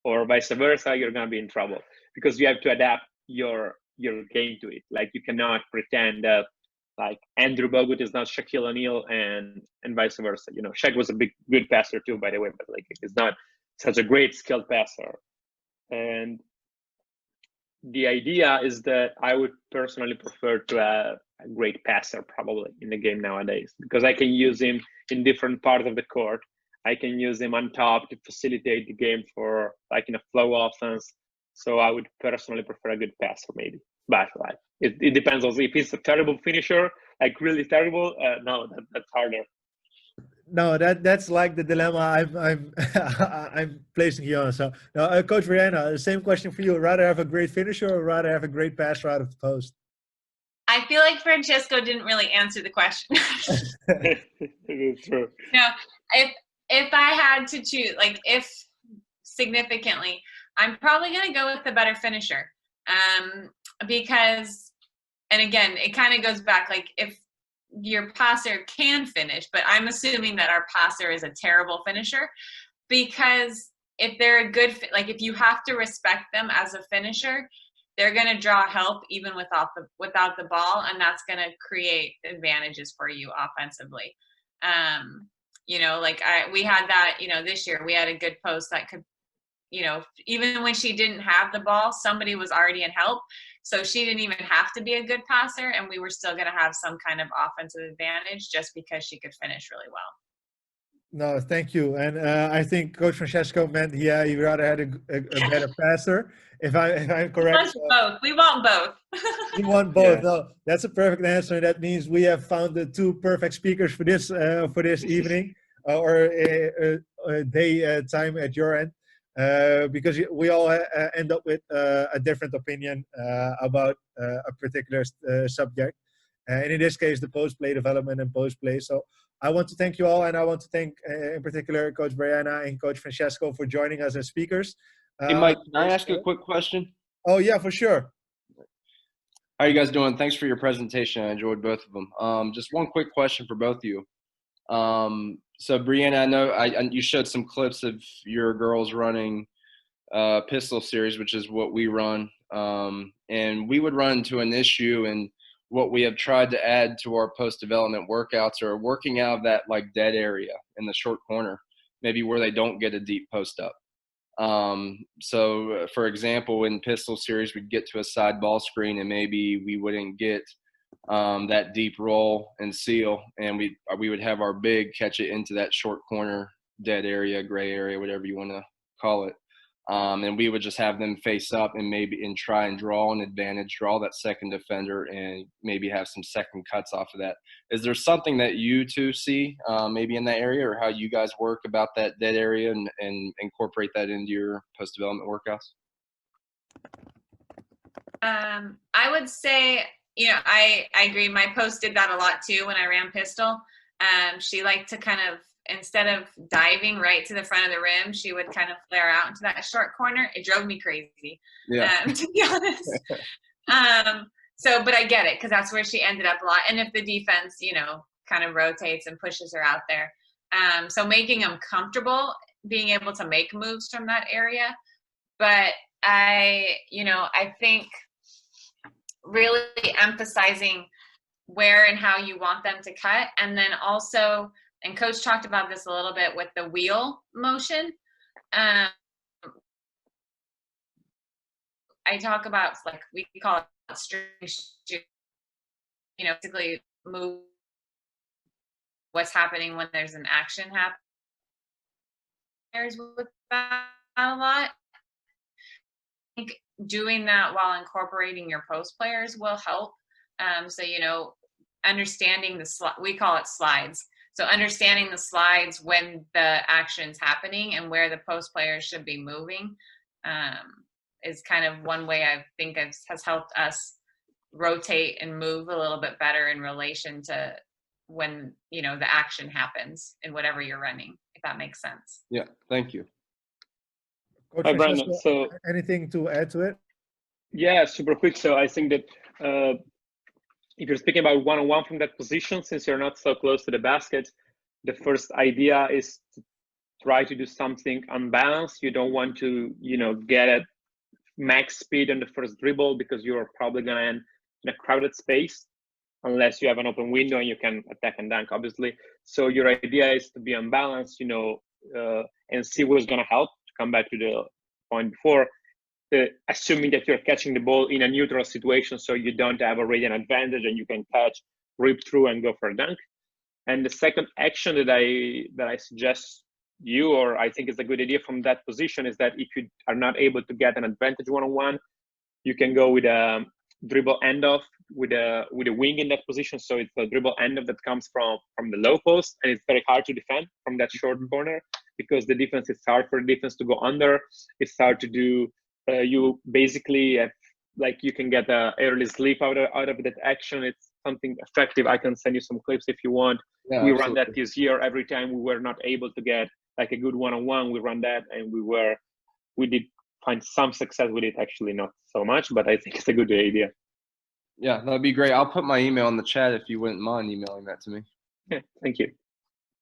or vice versa, you're gonna be in trouble, because you have to adapt your game to it. Like you cannot pretend that like Andrew Bogut is not Shaquille O'Neal and vice versa. Shaq was a good passer too, by the way, but like he's not such a great skilled passer. And the idea is that I would personally prefer to have a great passer probably in the game nowadays, because I can use him in different parts of the court. I can use him on top to facilitate the game for like in a flow offense. So I would personally prefer a good passer maybe. But like it depends also if he's a terrible finisher, like really terrible. No, that's harder. No, that's like the dilemma I'm placing you on. So, now, Coach Brianna, the same question for you. Rather have a great finisher or rather have a great passer out of the post? I feel like Francesco didn't really answer the question. It's true. If I had to choose, like if significantly, I'm probably going to go with the better finisher, because and again, it kind of goes back, like if your passer can finish, but I'm assuming that our passer is a terrible finisher, because if they're a good, like if you have to respect them as a finisher, they're going to draw help even without the ball, and that's going to create advantages for you offensively. You know, like we had that, you know, this year we had a good post that could, you know, even when she didn't have the ball, somebody was already in help. So she didn't even have to be a good passer, and we were still going to have some kind of offensive advantage just because she could finish really well. No, thank you. And I think Coach Francesco meant, yeah, he rather had a better passer, if I'm correct. Both. We want both. You want both. Yeah. No, that's a perfect answer. That means we have found the two perfect speakers for this evening or day time at your end, because we all end up with a different opinion about a particular subject. And in this case, the post-play development and post-play. So I want to thank you all, and I want to thank, in particular, Coach Brianna and Coach Francesco for joining us as speakers. Hey, Mike, can I ask a quick question? Oh, yeah, for sure. How are you guys doing? Thanks for your presentation. I enjoyed both of them. Just one quick question for both of you. So, Brianna, I know you showed some clips of your girls running pistol series, which is what we run. And we would run into an issue, and what we have tried to add to our post-development workouts are working out of that like dead area in the short corner, maybe where they don't get a deep post up. So for example, in pistol series, we'd get to a side ball screen and maybe we wouldn't get that deep roll and seal, and we would have our big catch it into that short corner, dead area, gray area, whatever you want to call it. And we would just have them face up and try and draw an advantage, draw that second defender, and maybe have some second cuts off of that. Is there something that you two see maybe in that area, or how you guys work about that dead area and incorporate that into your post-development workouts? I would say, you know, I agree. My post did that a lot too when I ran pistol. She liked to kind of, instead of diving right to the front of the rim, she would kind of flare out into that short corner. It drove me crazy, to be honest. But I get it, because that's where she ended up a lot. And if the defense, you know, kind of rotates and pushes her out there. So making them comfortable, being able to make moves from that area. But I think really emphasizing where and how you want them to cut. And then also, and Coach talked about this a little bit with the wheel motion. I talk about, like, we call it string shoot, you know, basically move what's happening when there's an action happening. There's with that a lot. I think doing that while incorporating your post players will help. So, you know, understanding we call it slides. So understanding the slides when the action's happening and where the post players should be moving is kind of one way I think has helped us rotate and move a little bit better in relation to when, you know, the action happens in whatever you're running, if that makes sense. Yeah, thank you. Coach Hi, Brandon. Francesco, anything to add to it? Yeah, super quick. So I think that if you're speaking about one-on-one from that position, since you're not so close to the basket, the first idea is to try to do something unbalanced. You don't want to, you know, get at max speed on the first dribble, because you're probably going to end in a crowded space unless you have an open window and you can attack and dunk, obviously. So your idea is to be unbalanced, you know, and see what's going to help. To come back to the point before, assuming that you're catching the ball in a neutral situation, so you don't have already an advantage and you can catch, rip through, and go for a dunk. And the second action that I suggest you, or I think is a good idea from that position, is that if you are not able to get an advantage one-on-one, you can go with a dribble end-off with a wing in that position. So it's a dribble end-off that comes from the low post, and it's very hard to defend from that short corner, because the defense, it's hard for the defense to go under. It's hard to do. You basically have, like, you can get an early sleep out of that action. It's something effective. I can send you some clips if you want. Yeah, we absolutely. run that this year. Every time we were not able to get like a good one-on-one, we run that, and we did find some success with it. Actually, not so much, but I think it's a good idea. Yeah, that'd be great. I'll put my email in the chat if you wouldn't mind emailing that to me. Yeah, thank you.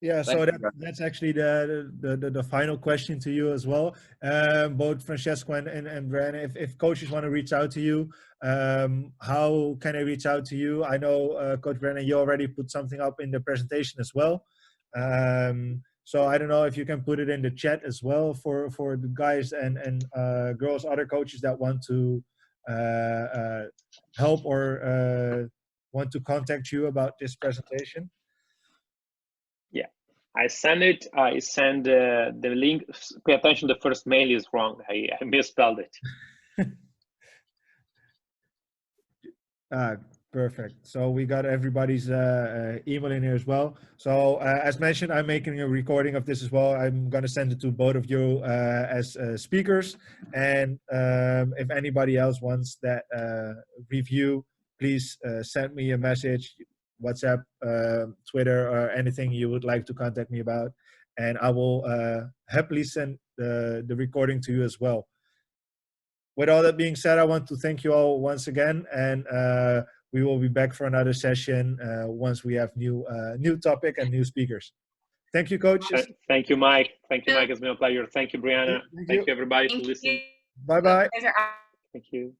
Yeah, Thank so you, guys. that's actually the final question to you as well. Both Francesco and Brian, if coaches want to reach out to you, how can they reach out to you? I know, Coach Brennan, you already put something up in the presentation as well. So I don't know if you can put it in the chat as well for the guys and girls, other coaches that want to help or want to contact you about this presentation. Yeah, I send it. I send the link. Pay attention, the first mail is wrong. I misspelled it. Perfect. So we got everybody's email in here as well. So as mentioned, I'm making a recording of this as well. I'm going to send it to both of you as speakers. And if anybody else wants that review, please send me a message, WhatsApp, Twitter, or anything you would like to contact me about. And I will happily send the recording to you as well. With all that being said, I want to thank you all once again, and we will be back for another session once we have new topic and new speakers. Thank you, coaches. Thank you, Mike. Thank you, Mike. It's been a pleasure. Thank you, Brianna. Thank you, everybody, for listening. Bye-bye. Thank you.